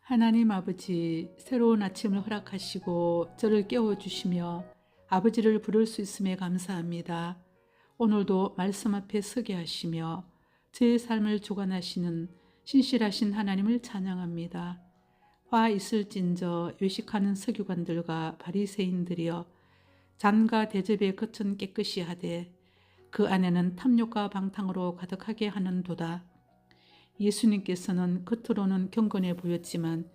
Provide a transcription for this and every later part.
하나님 아버지, 새로운 아침을 허락하시고 저를 깨워주시며 아버지를 부를 수 있음에 감사합니다. 오늘도 말씀 앞에 서게 하시며 제 삶을 주관하시는 신실하신 하나님을 찬양합니다. 화 있을진저 외식하는 서기관들과 바리새인들이여 잔과 대접의 겉은 깨끗이 하되 그 안에는 탐욕과 방탕으로 가득하게 하는도다. 예수님께서는 겉으로는 경건해 보였지만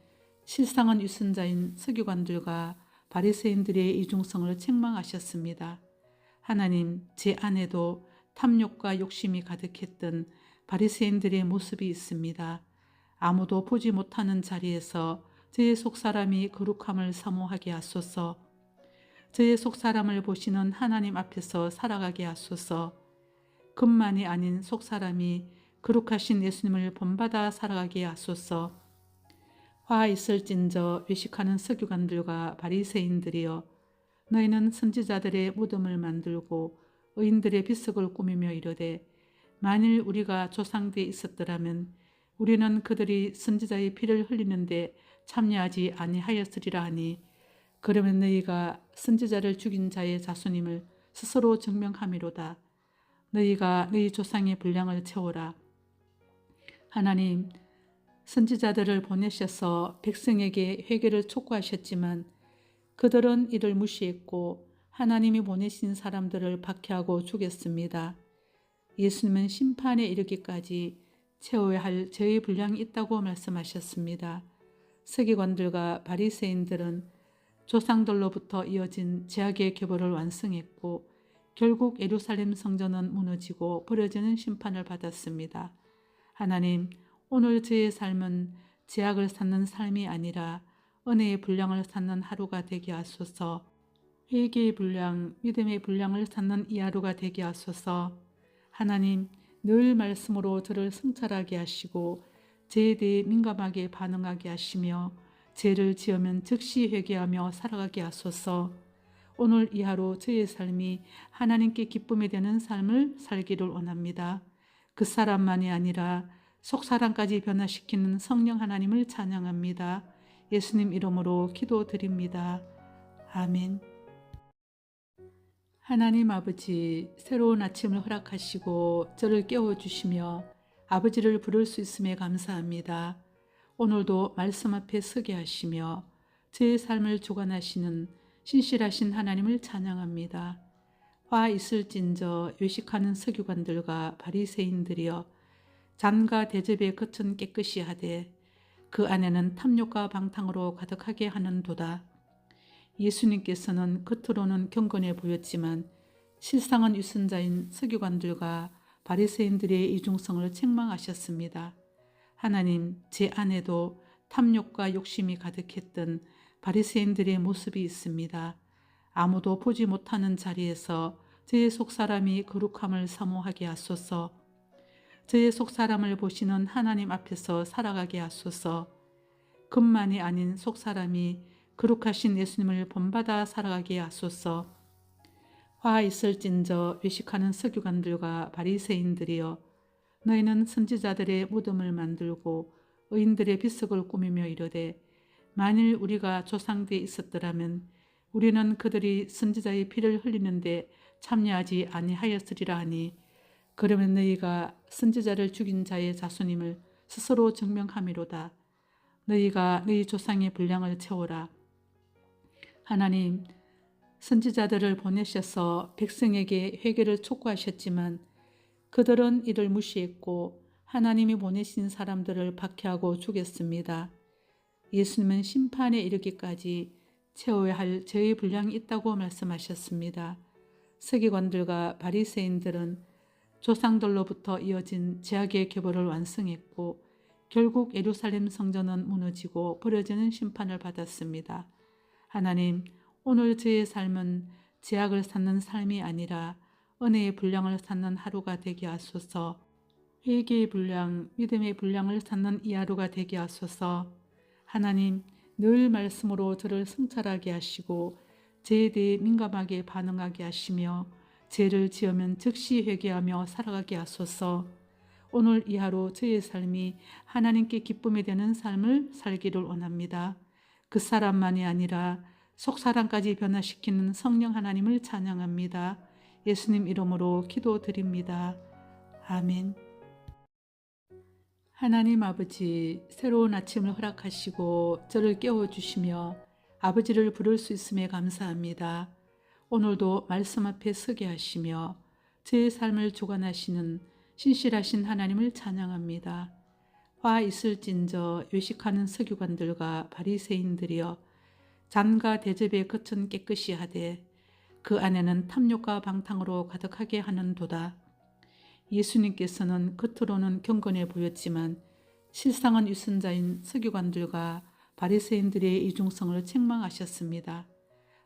실상은 유선자인 서기관들과 바리새인들의 이중성을 책망하셨습니다. 하나님, 제 안에도 탐욕과 욕심이 가득했던 바리새인들의 모습이 있습니다. 아무도 보지 못하는 자리에서 저의 속사람이 거룩함을 사모하게 하소서. 저의 속사람을 보시는 하나님 앞에서 살아가게 하소서. 겉만이 아닌 속사람이 거룩하신 예수님을 본받아 살아가게 하소서. 화 있을진저 외식하는 서기관들과 바리새인들이여 너희는 선지자들의 무덤을 만들고 의인들의 비석을 꾸미며 이르되 만일 우리가 조상되어 있었더라면 우리는 그들이 선지자의 피를 흘리는데 참여하지 아니하였으리라 하니 그러면 너희가 선지자를 죽인 자의 자손임을 스스로 증명함이로다. 너희가 너희 조상의 분량을 채워라. 하나님, 선지자들을 보내셔서 백성에게 회개를 촉구하셨지만 그들은 이를 무시했고 하나님이 보내신 사람들을 박해하고 죽였습니다. 예수님은 심판에 이르기까지 채워야 할 죄의 분량이 있다고 말씀하셨습니다. 서기관들과 바리새인들은 조상들로부터 이어진 죄악의 계보를 완성했고 결국 예루살렘 성전은 무너지고 버려지는 심판을 받았습니다. 하나님, 오늘 저의 삶은 죄악을 쌓는 삶이 아니라 은혜의 분량을 쌓는 하루가 되게 하소서. 회개의 분량, 믿음의 분량을 쌓는 이 하루가 되게 하소서. 하나님, 늘 말씀으로 저를 성찰하게 하시고 죄에 대해 민감하게 반응하게 하시며 죄를 지으면 즉시 회개하며 살아가게 하소서. 오늘 이 하루 저의 삶이 하나님께 기쁨이 되는 삶을 살기를 원합니다. 그 사람만이 아니라 속사람까지 변화시키는 성령 하나님을 찬양합니다. 예수님 이름으로 기도드립니다. 아멘. 하나님 아버지, 새로운 아침을 허락하시고 저를 깨워주시며 아버지를 부를 수 있음에 감사합니다. 오늘도 말씀 앞에 서게 하시며 제 삶을 주관하시는 신실하신 하나님을 찬양합니다. 화 있을진저 외식하는 서기관들과 바리새인들이여 잔과 대접의 겉은 깨끗이 하되 그 안에는 탐욕과 방탕으로 가득하게 하는도다. 예수님께서는 겉으로는 경건해 보였지만 실상은 유선자인 서기관들과 바리새인들의 이중성을 책망하셨습니다. 하나님, 제 안에도 탐욕과 욕심이 가득했던 바리새인들의 모습이 있습니다. 아무도 보지 못하는 자리에서 저의 속사람이 거룩함을 사모하게 하소서. 저의 속사람을 보시는 하나님 앞에서 살아가게 하소서. 겉만이 아닌 속사람이 거룩하신 예수님을 본받아 살아가게 하소서. 화 있을진저 외식하는 서기관들과 바리새인들이여 너희는 선지자들의 무덤을 만들고 의인들의 비석을 꾸미며 이르되 만일 우리가 조상되어 있었더라면 우리는 그들이 선지자의 피를 흘리는데 참여하지 아니하였으리라 하니 그러면 너희가 선지자를 죽인 자의 자손임을 스스로 증명함이로다. 너희가 너희 조상의 분량을 채워라. 하나님, 선지자들을 보내셔서 백성에게 회개를 촉구하셨지만 그들은 이를 무시했고 하나님이 보내신 사람들을 박해하고 죽였습니다. 예수님은 심판에 이르기까지 채워야 할 죄의 분량이 있다고 말씀하셨습니다. 서기관들과 바리새인들은 조상들로부터 이어진 죄악의 계보를 완성했고 결국 예루살렘 성전은 무너지고 버려지는 심판을 받았습니다. 하나님, 오늘 저의 삶은 죄악을 쌓는 삶이 아니라 은혜의 분량을 쌓는 하루가 되게 하소서. 회개의 분량, 믿음의 분량을 쌓는 이 하루가 되게 하소서. 하나님, 늘 말씀으로 저를 성찰하게 하시고 죄에 대해 민감하게 반응하게 하시며 죄를 지으면 즉시 회개하며 살아가게 하소서. 오늘 이 하루 저의 삶이 하나님께 기쁨이 되는 삶을 살기를 원합니다. 그 사람만이 아니라 속사람까지 변화시키는 성령 하나님을 찬양합니다. 예수님 이름으로 기도드립니다. 아멘. 하나님 아버지, 새로운 아침을 허락하시고 저를 깨워주시며 아버지를 부를 수 있음에 감사합니다. 오늘도 말씀 앞에 서게 하시며 제 삶을 주관하시는 신실하신 하나님을 찬양합니다. 화 있을진저 외식하는 서기관들과 바리새인들이여 잔과 대접에 겉은 깨끗이 하되 그 안에는 탐욕과 방탕으로 가득하게 하는도다. 예수님께서는 겉으로는 경건해 보였지만 실상은 위선자인 서기관들과 바리새인들의 이중성을 책망하셨습니다.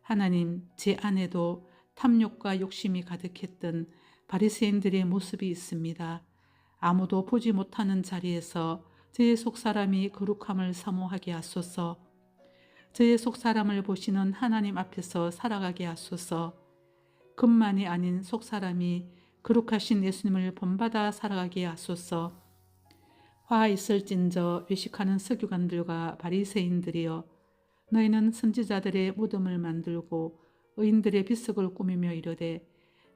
하나님, 제 안에도 탐욕과 욕심이 가득했던 바리새인들의 모습이 있습니다. 아무도 보지 못하는 자리에서 저의 속사람이 거룩함을 사모하게 하소서. 저의 속사람을 보시는 하나님 앞에서 살아가게 하소서. 것만이 아닌 속사람이 거룩하신 예수님을 본받아 살아가게 하소서. 화 있을진저 외식하는 서기관들과 바리새인들이여 너희는 선지자들의 무덤을 만들고 의인들의 비석을 꾸미며 이르되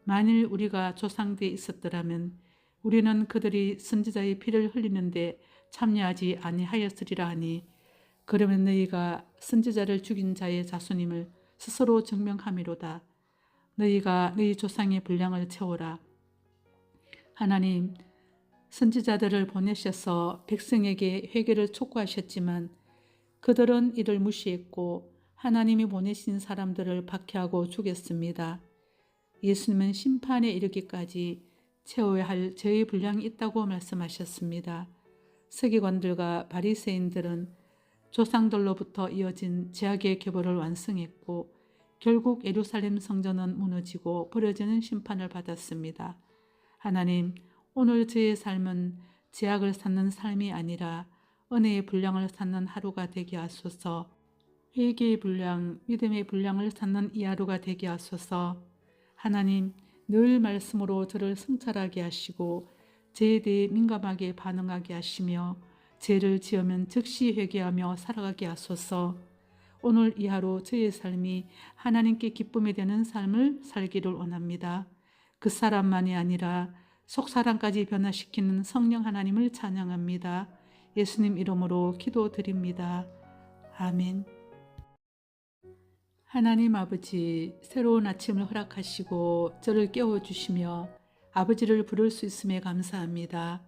만일 우리가 조상되어 있었더라면 우리는 그들이 선지자의 피를 흘리는데 참여하지 아니하였으리라 하니 그러면 너희가 선지자를 죽인 자의 자손임을 스스로 증명함이로다. 너희가 너희 조상의 분량을 채워라. 하나님, 선지자들을 보내셔서 백성에게 회개를 촉구하셨지만 그들은 이를 무시했고 하나님이 보내신 사람들을 박해하고 죽였습니다. 예수님은 심판에 이르기까지 채워야 할 죄의 분량이 있다고 말씀하셨습니다. 서기관들과 바리새인들은 조상들로부터 이어진 죄악의 계보를 완성했고 결국 예루살렘 성전은 무너지고 버려지는 심판을 받았습니다. 하나님, 오늘 저의 삶은 죄악을 쌓는 삶이 아니라 은혜의 분량을 쌓는 하루가 되게 하소서. 회개의 분량, 믿음의 분량을 쌓는 이 하루가 되게 하소서. 하나님, 늘 말씀으로 저를 성찰하게 하시고 죄에 대해 민감하게 반응하게 하시며 죄를 지으면 즉시 회개하며 살아가게 하소서. 오늘 이 하루 저의 삶이 하나님께 기쁨이 되는 삶을 살기를 원합니다. 그 사람만이 아니라 속사람까지 변화시키는 성령 하나님을 찬양합니다. 예수님 이름으로 기도드립니다. 아멘. 하나님 아버지, 새로운 아침을 허락하시고 저를 깨워주시며 아버지를 부를 수 있음에 감사합니다.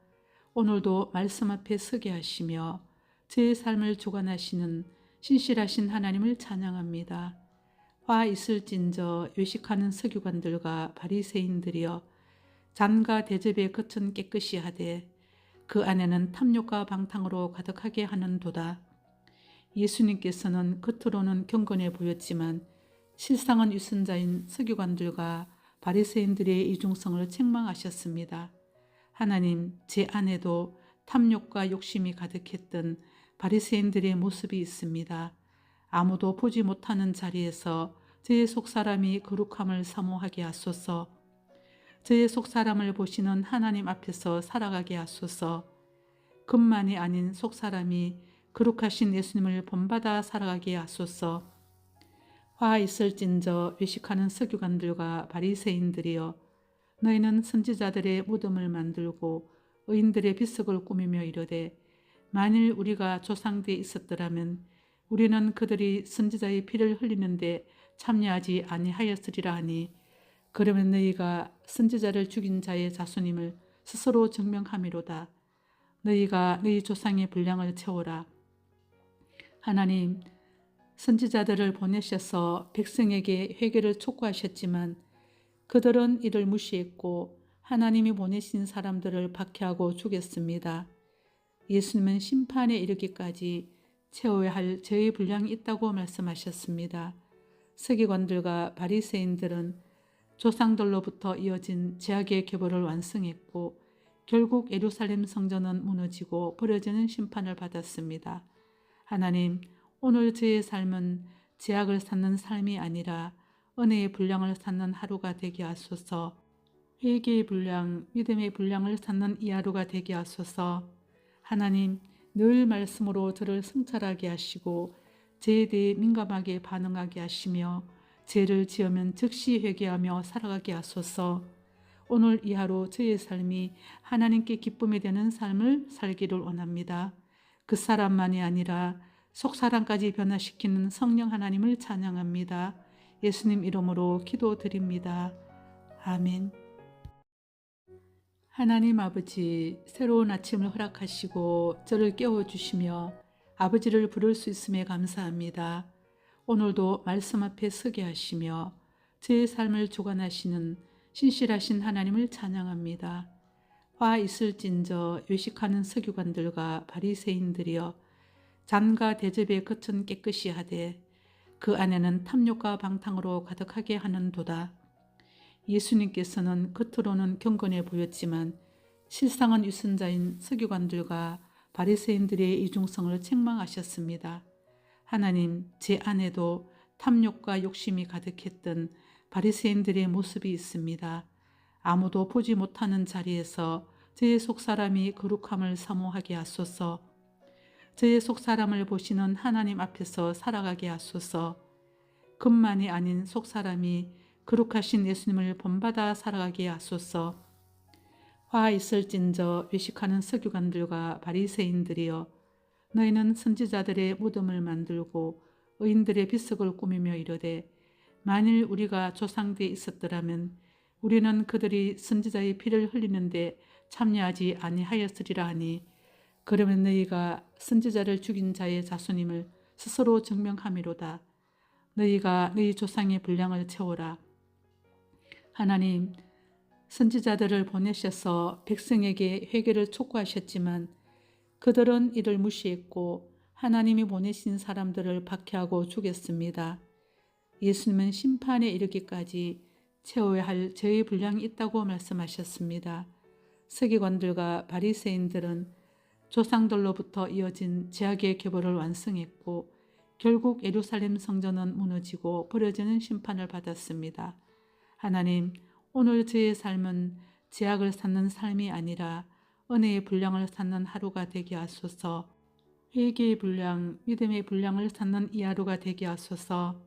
오늘도 말씀 앞에 서게 하시며 제 삶을 주관하시는 신실하신 하나님을 찬양합니다. 화 있을진저 외식하는 서기관들과 바리새인들이여 잔과 대접에 겉은 깨끗이 하되 그 안에는 탐욕과 방탕으로 가득하게 하는도다. 예수님께서는 겉으로는 경건해 보였지만 실상은 위선자인 서기관들과 바리새인들의 이중성을 책망하셨습니다. 하나님, 제 안에도 탐욕과 욕심이 가득했던 바리새인들의 모습이 있습니다. 아무도 보지 못하는 자리에서 저의 속사람이 거룩함을 사모하게 하소서. 저의 속사람을 보시는 하나님 앞에서 살아가게 하소서. 것만이 아닌 속사람이 거룩하신 예수님을 본받아 살아가게 하소서. 화 있을진저 외식하는 서기관들과 바리새인들이여 너희는 선지자들의 무덤을 만들고 의인들의 비석을 꾸미며 이르되 만일 우리가 조상되어 있었더라면 우리는 그들이 선지자의 피를 흘리는데 참여하지 아니하였으리라 하니 그러면 너희가 선지자를 죽인 자의 자손임을 스스로 증명함이로다. 너희가 너희 조상의 분량을 채워라. 하나님, 선지자들을 보내셔서 백성에게 회개를 촉구하셨지만 그들은 이를 무시했고 하나님이 보내신 사람들을 박해하고 죽였습니다. 예수님은 심판에 이르기까지 채워야 할 죄의 분량이 있다고 말씀하셨습니다. 서기관들과 바리새인들은 조상들로부터 이어진 죄악의 계보를 완성했고 결국 예루살렘 성전은 무너지고 버려지는 심판을 받았습니다. 하나님, 오늘 저의 삶은 죄악을 쌓는 삶이 아니라 은혜의 분량을 쌓는 하루가 되게 하소서. 회개의 분량, 믿음의 분량을 찾는 이 하루가 되게 하소서. 하나님, 늘 말씀으로 저를 성찰하게 하시고 죄에 대해 민감하게 반응하게 하시며 죄를 지으면 즉시 회개하며 살아가게 하소서. 오늘 이 하루 저의 삶이 하나님께 기쁨이 되는 삶을 살기를 원합니다. 그 사람만이 아니라 속사람까지 변화시키는 성령 하나님을 찬양합니다. 예수님 이름으로 기도드립니다. 아멘. 하나님 아버지, 새로운 아침을 허락하시고 저를 깨워주시며 아버지를 부를 수 있음에 감사합니다. 오늘도 말씀 앞에 서게 하시며 제 삶을 주관하시는 신실하신 하나님을 찬양합니다. 화 있을진저 외식하는 서기관들과 바리새인들이여 잔과 대접의 겉은 깨끗이 하되 그 안에는 탐욕과 방탕으로 가득하게 하는도다. 예수님께서는 겉으로는 경건해 보였지만 실상은 위선자인 서기관들과 바리새인들의 이중성을 책망하셨습니다. 하나님, 제 안에도 탐욕과 욕심이 가득했던 바리새인들의 모습이 있습니다. 아무도 보지 못하는 자리에서 저의 속사람이 거룩함을 사모하게 하소서. 저의 속사람을 보시는 하나님 앞에서 살아가게 하소서. 겉만이 아닌 속사람이 거룩하신 예수님을 본받아 살아가게 하소서. 화 있을진저 외식하는 서기관들과 바리새인들이여 너희는 선지자들의 무덤을 만들고 의인들의 비석을 꾸미며 이르되 만일 우리가 조상되어 있었더라면 우리는 그들이 선지자의 피를 흘리는데 참여하지 아니하였으리라 하니 그러면 너희가 선지자를 죽인 자의 자손임을 스스로 증명함이로다. 너희가 너희 조상의 분량을 채워라. 하나님, 선지자들을 보내셔서 백성에게 회개를 촉구하셨지만 그들은 이를 무시했고 하나님이 보내신 사람들을 박해하고 죽였습니다. 예수님은 심판에 이르기까지 채워야 할 죄의 분량이 있다고 말씀하셨습니다. 서기관들과 바리새인들은 조상들로부터 이어진 죄악의 계보를 완성했고 결국 예루살렘 성전은 무너지고 버려지는 심판을 받았습니다. 하나님, 오늘 저의 삶은 죄악을 쌓는 삶이 아니라 은혜의 분량을 쌓는 하루가 되게 하소서. 회개의 분량, 믿음의 분량을 쌓는 이 하루가 되게 하소서.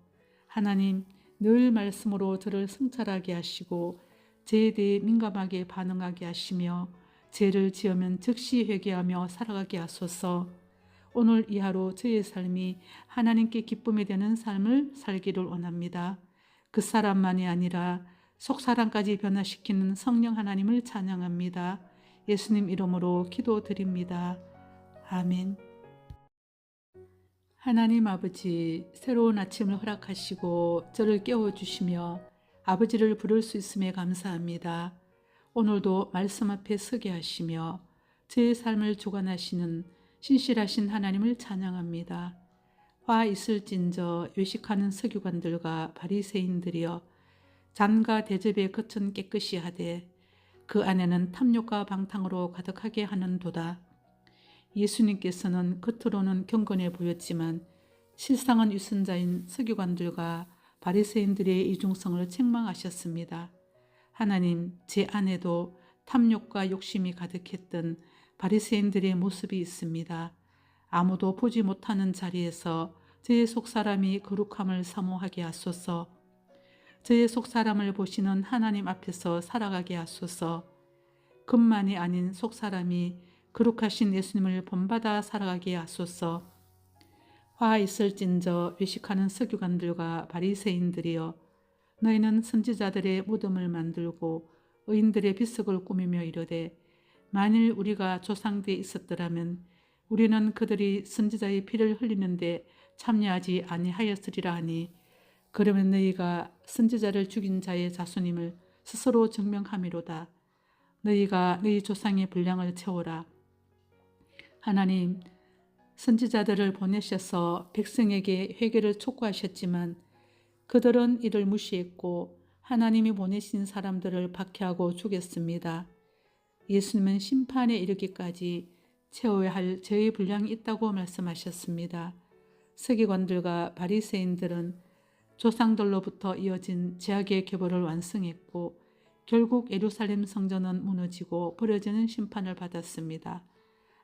하나님, 늘 말씀으로 저를 성찰하게 하시고 죄에 대해 민감하게 반응하게 하시며 죄를 지으면 즉시 회개하며 살아가게 하소서. 오늘 이 하루 저의 삶이 하나님께 기쁨이 되는 삶을 살기를 원합니다. 그 사람만이 아니라 속사람까지 변화시키는 성령 하나님을 찬양합니다. 예수님 이름으로 기도드립니다. 아멘. 하나님 아버지, 새로운 아침을 허락하시고 저를 깨워주시며 아버지를 부를 수 있음에 감사합니다. 오늘도 말씀 앞에 서게 하시며 제 삶을 주관하시는 신실하신 하나님을 찬양합니다. 화 있을진저 외식하는 서기관들과 바리새인들이여 잔과 대접의 겉은 깨끗이 하되 그 안에는 탐욕과 방탕으로 가득하게 하는도다. 예수님께서는 겉으로는 경건해 보였지만 실상은 위선자인 서기관들과 바리새인들의 이중성을 책망하셨습니다. 하나님, 제 안에도 탐욕과 욕심이 가득했던 바리새인들의 모습이 있습니다. 아무도 보지 못하는 자리에서 저의 속사람이 거룩함을 사모하게 하소서. 저의 속사람을 보시는 하나님 앞에서 살아가게 하소서. 겉만이 아닌 속사람이 거룩하신 예수님을 본받아 살아가게 하소서. 화 있을진저 외식하는 서기관들과 바리새인들이여 너희는 선지자들의 무덤을 만들고 의인들의 비석을 꾸미며 이르되 만일 우리가 조상되어 있었더라면 우리는 그들이 선지자의 피를 흘리는데 참여하지 아니하였으리라 하니 그러면 너희가 선지자를 죽인 자의 자손임을 스스로 증명함이로다. 너희가 너희 조상의 분량을 채워라. 하나님, 선지자들을 보내셔서 백성에게 회개를 촉구하셨지만 그들은 이를 무시했고 하나님이 보내신 사람들을 박해하고 죽였습니다. 예수님은 심판에 이르기까지 채워야 할 죄의 분량이 있다고 말씀하셨습니다. 서기관들과 바리새인들은 조상들로부터 이어진 죄악의 계보를 완성했고 결국 예루살렘 성전은 무너지고 버려지는 심판을 받았습니다.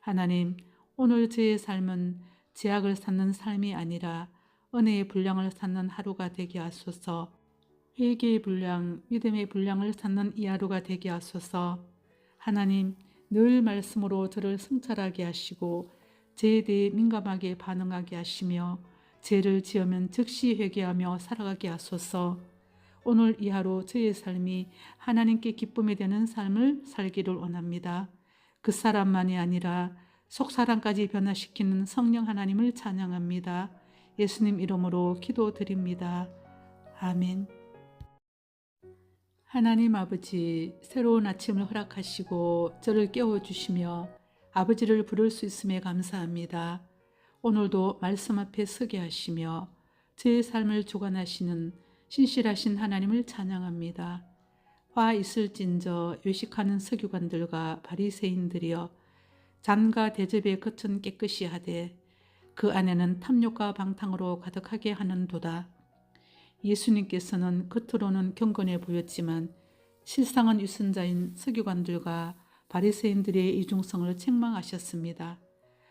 하나님, 오늘 저의 삶은 죄악을 쌓는 삶이 아니라 은혜의 분량을 쌓는 하루가 되게 하소서. 회개의 분량, 믿음의 분량을 쌓는 이 하루가 되게 하소서. 하나님, 늘 말씀으로 저를 성찰하게 하시고 죄에 대해 민감하게 반응하게 하시며 죄를 지으면 즉시 회개하며 살아가게 하소서. 오늘 이 하루 저의 삶이 하나님께 기쁨이 되는 삶을 살기를 원합니다. 그 사람만이 아니라 속사람까지 변화시키는 성령 하나님을 찬양합니다. 예수님 이름으로 기도드립니다. 아멘. 하나님 아버지, 새로운 아침을 허락하시고 저를 깨워주시며 아버지를 부를 수 있음에 감사합니다. 오늘도 말씀 앞에 서게 하시며 제 삶을 주관하시는 신실하신 하나님을 찬양합니다. 화 있을진저 외식하는 서기관들과 바리새인들이여 잔과 대접의 겉은 깨끗이 하되 그 안에는 탐욕과 방탕으로 가득하게 하는도다. 예수님께서는 겉으로는 경건해 보였지만 실상은 유선자인 서기관들과 바리새인들의 이중성을 책망하셨습니다.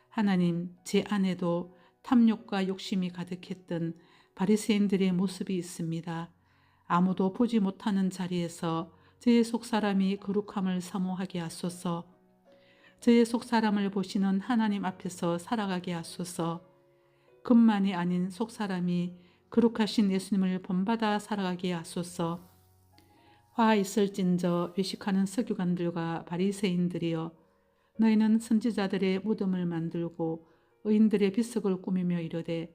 하나님, 제 안에도 탐욕과 욕심이 가득했던 바리새인들의 모습이 있습니다. 아무도 보지 못하는 자리에서 저의 속사람이 거룩함을 사모하게 하소서. 저의 속사람을 보시는 하나님 앞에서 살아가게 하소서. 금만이 아닌 속사람이 거룩하신 예수님을 본받아 살아가게 하소서. 화 있을진저 외식하는 서기관들과 바리새인들이여 너희는 선지자들의 무덤을 만들고 의인들의 비석을 꾸미며 이르되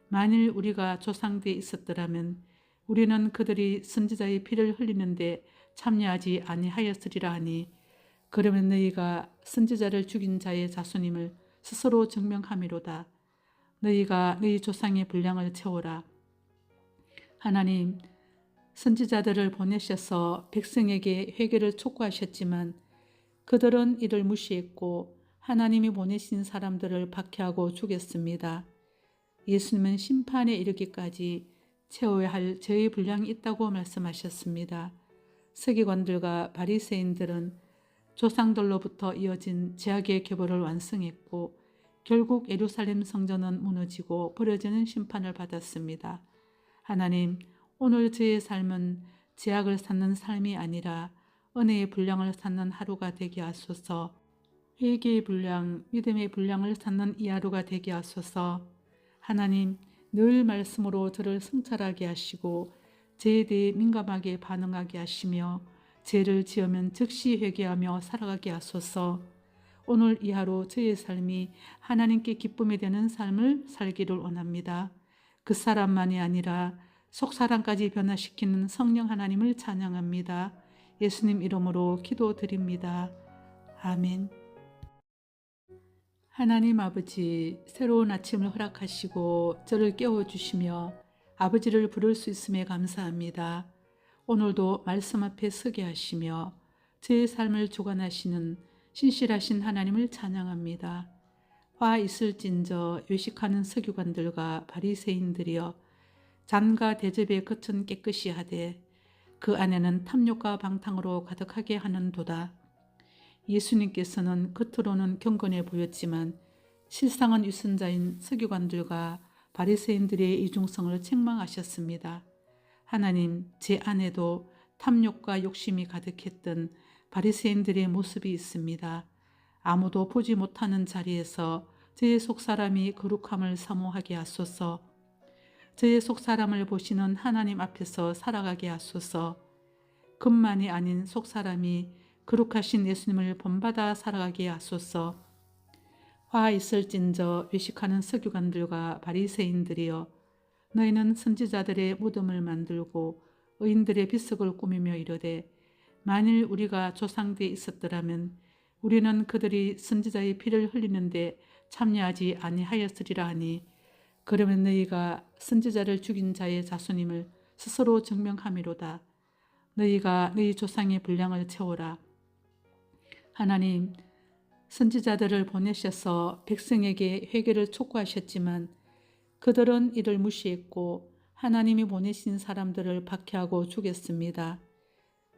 만일 우리가 조상되어 있었더라면 우리는 그들이 선지자의 피를 흘리는데 참여하지 아니하였으리라 하니 그러면 너희가 선지자를 죽인 자의 자손임을 스스로 증명함이로다. 너희가 너희 조상의 분량을 채우라. 하나님, 선지자들을 보내셔서 백성에게 회개를 촉구하셨지만 그들은 이를 무시했고 하나님이 보내신 사람들을 박해하고 죽였습니다. 예수님은 심판에 이르기까지 채워야 할 죄의 분량이 있다고 말씀하셨습니다. 서기관들과 바리새인들은 조상들로부터 이어진 죄악의 계보를 완성했고 결국 예루살렘 성전은 무너지고 버려지는 심판을 받았습니다. 하나님, 오늘 저의 삶은 죄악을 쌓는 삶이 아니라 은혜의 분량을 쌓는 하루가 되게 하소서. 회개의 분량, 믿음의 분량을 쌓는 이 하루가 되게 하소서. 하나님, 늘 말씀으로 저를 성찰하게 하시고 죄에 대해 민감하게 반응하게 하시며 죄를 지으면 즉시 회개하며 살아가게 하소서. 오늘 이 하루 저의 삶이 하나님께 기쁨이 되는 삶을 살기를 원합니다. 그 사람만이 아니라 속사람까지 변화시키는 성령 하나님을 찬양합니다. 예수님 이름으로 기도드립니다. 아멘. 하나님 아버지, 새로운 아침을 허락하시고 저를 깨워주시며 아버지를 부를 수 있음에 감사합니다. 오늘도 말씀 앞에 서게 하시며 제 삶을 주관하시는 신실하신 하나님을 찬양합니다. 화 있을진저 외식하는 서기관들과 바리새인들이여 잔과 대접의 겉은 깨끗이 하되 그 안에는 탐욕과 방탕으로 가득하게 하는도다. 예수님께서는 겉으로는 경건해 보였지만 실상은 유선자인 서기관들과 바리새인들의 이중성을 책망하셨습니다. 하나님, 제 안에도 탐욕과 욕심이 가득했던 바리새인들의 모습이 있습니다. 아무도 보지 못하는 자리에서 저의 속사람이 거룩함을 사모하게 하소서. 저의 속사람을 보시는 하나님 앞에서 살아가게 하소서. 금만이 아닌 속사람이 거룩하신 예수님을 본받아 살아가게 하소서. 화 있을진저 외식하는 서기관들과 바리새인들이여 너희는 선지자들의 무덤을 만들고 의인들의 비석을 꾸미며 이르되 만일 우리가 조상되어 있었더라면 우리는 그들이 선지자의 피를 흘리는데 참여하지 아니하였으리라 하니 그러면 너희가 선지자를 죽인 자의 자손임을 스스로 증명함이로다. 너희가 너희 조상의 분량을 채우라. 하나님, 선지자들을 보내셔서 백성에게 회개를 촉구하셨지만 그들은 이를 무시했고 하나님이 보내신 사람들을 박해하고 죽였습니다.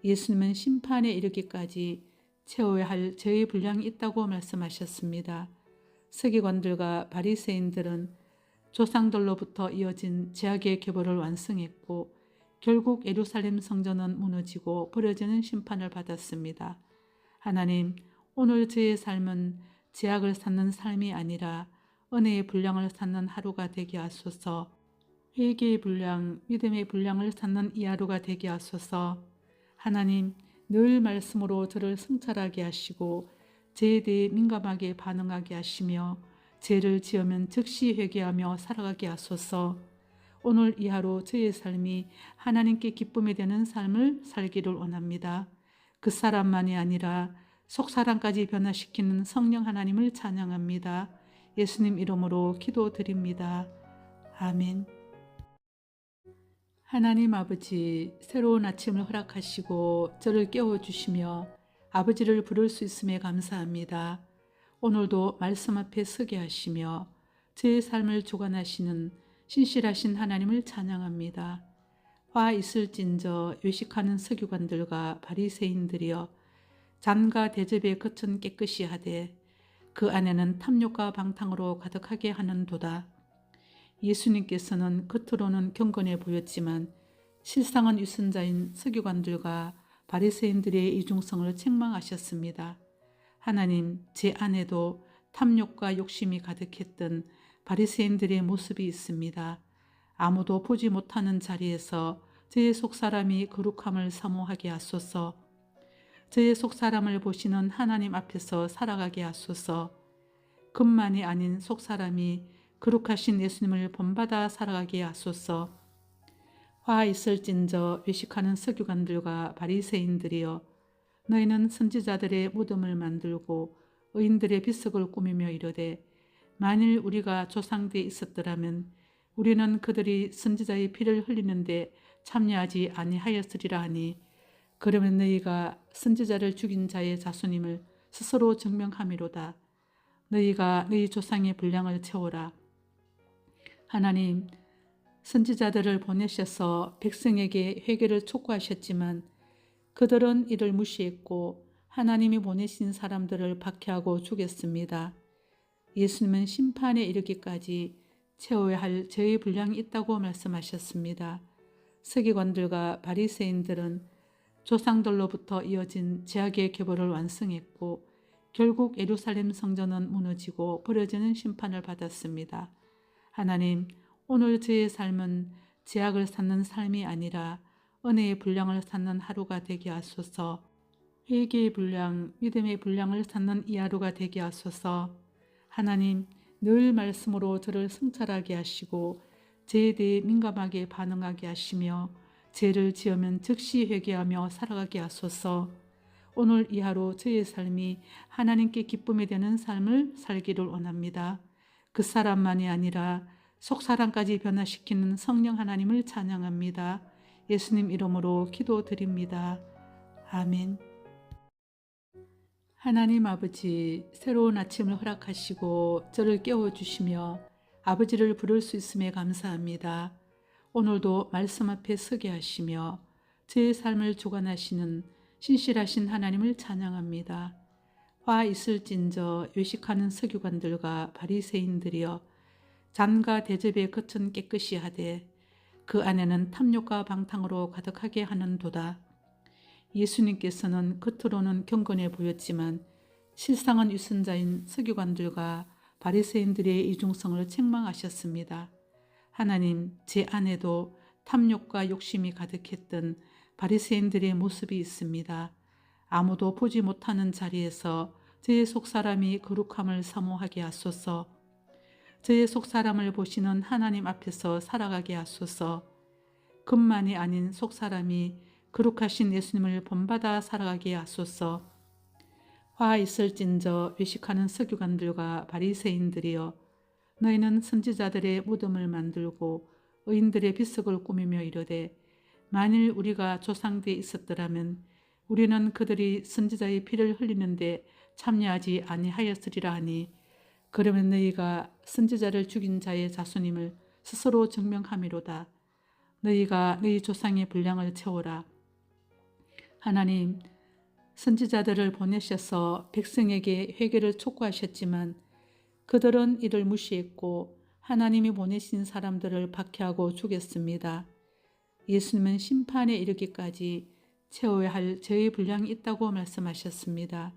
예수님은 심판에 이르기까지 채워야 할 죄의 분량이 있다고 말씀하셨습니다. 서기관들과 바리새인들은 조상들로부터 이어진 제약의 계보를 완성했고 결국 예루살렘 성전은 무너지고 버려지는 심판을 받았습니다. 하나님, 오늘 저의 삶은 제약을 쌓는 삶이 아니라 은혜의 분량을 쌓는 하루가 되게 하소서. 회개의 분량, 믿음의 분량을 쌓는 이 하루가 되게 하소서. 하나님, 늘 말씀으로 저를 성찰하게 하시고 죄에 대해 민감하게 반응하게 하시며 죄를 지으면 즉시 회개하며 살아가게 하소서. 오늘 이 하루 저의 삶이 하나님께 기쁨이 되는 삶을 살기를 원합니다. 그 사람만이 아니라 속사람까지 변화시키는 성령 하나님을 찬양합니다. 예수님 이름으로 기도드립니다. 아멘. 하나님 아버지, 새로운 아침을 허락하시고 저를 깨워주시며 아버지를 부를 수 있음에 감사합니다. 오늘도 말씀 앞에 서게 하시며 제 삶을 주관하시는 신실하신 하나님을 찬양합니다. 화 있을진저 외식하는 서기관들과 바리새인들이여 잔과 대접의 겉은 깨끗이 하되 그 안에는 탐욕과 방탕으로 가득하게 하는도다. 예수님께서는 겉으로는 경건해 보였지만 실상은 위선자인 서기관들과 바리새인들의 이중성을 책망하셨습니다. 하나님, 제 안에도 탐욕과 욕심이 가득했던 바리새인들의 모습이 있습니다. 아무도 보지 못하는 자리에서 저의 속사람이 거룩함을 사모하게 하소서. 저의 속사람을 보시는 하나님 앞에서 살아가게 하소서. 것만이 아닌 속사람이 거룩하신 예수님을 본받아 살아가게 하소서. 화 있을진저 외식하는 서기관들과 바리새인들이여 너희는 선지자들의 무덤을 만들고 의인들의 비석을 꾸미며 이르되 만일 우리가 조상되어 있었더라면 우리는 그들이 선지자의 피를 흘리는데 참여하지 아니하였으리라 하니 그러면 너희가 선지자를 죽인 자의 자손임을 스스로 증명함이로다. 너희가 너희 조상의 분량을 채워라. 하나님, 선지자들을 보내셔서 백성에게 회개를 촉구하셨지만 그들은 이를 무시했고 하나님이 보내신 사람들을 박해하고 죽였습니다. 예수님은 심판에 이르기까지 채워야 할 죄의 분량이 있다고 말씀하셨습니다. 서기관들과 바리새인들은 조상들로부터 이어진 제약의 계보를 완성했고 결국 예루살렘 성전은 무너지고 버려지는 심판을 받았습니다. 하나님, 오늘 저의 삶은 제약을 쌓는 삶이 아니라 은혜의 분량을 쌓는 하루가 되게 하소서. 회개의 분량, 믿음의 분량을 쌓는 이 하루가 되게 하소서. 하나님, 늘 말씀으로 저를 성찰하게 하시고 죄에 대해 민감하게 반응하게 하시며 죄를 지으면 즉시 회개하며 살아가게 하소서. 오늘 이 하루 저의 삶이 하나님께 기쁨이 되는 삶을 살기를 원합니다. 그 사람만이 아니라 속사람까지 변화시키는 성령 하나님을 찬양합니다. 예수님 이름으로 기도드립니다. 아멘. 하나님 아버지, 새로운 아침을 허락하시고 저를 깨워주시며 아버지를 부를 수 있음에 감사합니다. 오늘도 말씀 앞에 서게 하시며 제 삶을 주관하시는 신실하신 하나님을 찬양합니다. 화 있을진저 외식하는 서기관들과 바리새인들이여 잔과 대접의 겉은 깨끗이 하되 그 안에는 탐욕과 방탕으로 가득하게 하는도다. 예수님께서는 겉으로는 경건해 보였지만 실상은 위선자인 서기관들과 바리새인들의 이중성을 책망하셨습니다. 하나님, 제 안에도 탐욕과 욕심이 가득했던 바리새인들의 모습이 있습니다. 아무도 보지 못하는 자리에서 저의 속사람이 거룩함을 사모하게 하소서. 저의 속사람을 보시는 하나님 앞에서 살아가게 하소서. 것만이 아닌 속사람이 거룩하신 예수님을 본받아 살아가게 하소서. 화 있을진저 외식하는 서기관들과 바리새인들이여 너희는 선지자들의 무덤을 만들고 의인들의 비석을 꾸미며 이르되 만일 우리가 조상되어 있었더라면 우리는 그들이 선지자의 피를 흘리는데 참여하지 아니하였으리라 하니 그러면 너희가 선지자를 죽인 자의 자손임을 스스로 증명함이로다. 너희가 너희 조상의 분량을 채워라. 하나님, 선지자들을 보내셔서 백성에게 회개를 촉구하셨지만 그들은 이를 무시했고 하나님이 보내신 사람들을 박해하고 죽였습니다. 예수님은 심판에 이르기까지 채워야 할 죄의 분량이 있다고 말씀하셨습니다.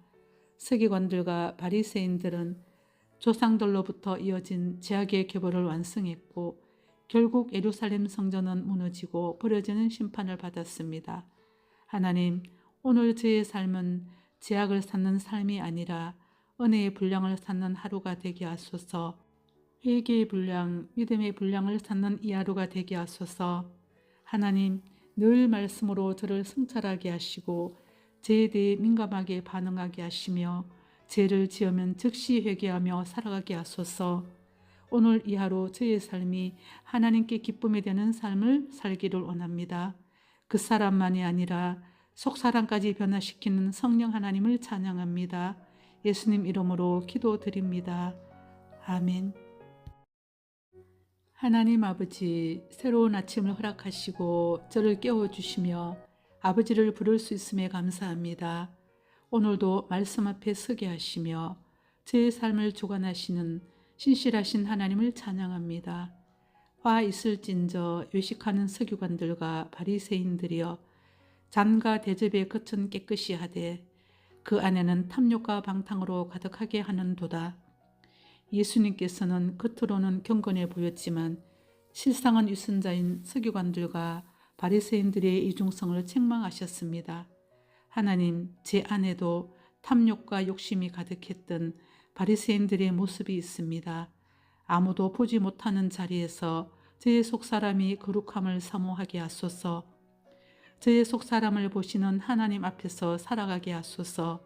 서기관들과 바리새인들은 조상들로부터 이어진 제약의 계보를 완성했고 결국 예루살렘 성전은 무너지고 버려지는 심판을 받았습니다. 하나님, 오늘 저의 삶은 제약을 쌓는 삶이 아니라 은혜의 분량을 쌓는 하루가 되게 하소서. 회개의 분량, 믿음의 분량을 쌓는 이 하루가 되게 하소서. 하나님, 늘 말씀으로 저를 성찰하게 하시고 죄에 대해 민감하게 반응하게 하시며 죄를 지으면 즉시 회개하며 살아가게 하소서. 오늘 이 하루 저의 삶이 하나님께 기쁨이 되는 삶을 살기를 원합니다. 그 사람만이 아니라 속사람까지 변화시키는 성령 하나님을 찬양합니다. 예수님 이름으로 기도드립니다. 아멘. 하나님 아버지, 새로운 아침을 허락하시고 저를 깨워주시며 아버지를 부를 수 있음에 감사합니다. 오늘도 말씀 앞에 서게 하시며 제 삶을 주관하시는 신실하신 하나님을 찬양합니다. 화 있을진저 외식하는 서기관들과 바리새인들이여 잔과 대접의 겉은 깨끗이 하되 그 안에는 탐욕과 방탕으로 가득하게 하는도다. 예수님께서는 겉으로는 경건해 보였지만 실상은 위선자인 서기관들과 바리새인들의 이중성을 책망하셨습니다. 하나님, 제 안에도 탐욕과 욕심이 가득했던 바리새인들의 모습이 있습니다. 아무도 보지 못하는 자리에서 저의 속사람이 거룩함을 사모하게 하소서. 저의 속사람을 보시는 하나님 앞에서 살아가게 하소서.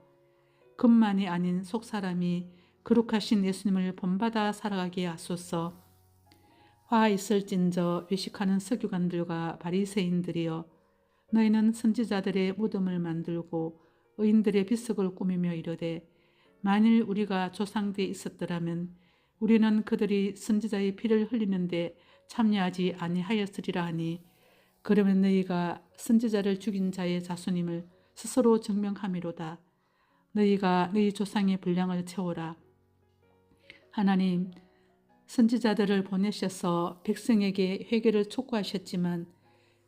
겉만이 아닌 속사람이 거룩하신 예수님을 본받아 살아가게 하소서. 화 있을진저 외식하는 서기관들과 바리새인들이여 너희는 선지자들의 무덤을 만들고 의인들의 비석을 꾸미며 이르되 만일 우리가 조상되어 있었더라면 우리는 그들이 선지자의 피를 흘리는데 참여하지 아니하였으리라 하니 그러면 너희가 선지자를 죽인 자의 자손임을 스스로 증명함이로다. 너희가 너희 조상의 분량을 채워라. 하나님, 선지자들을 보내셔서 백성에게 회개를 촉구하셨지만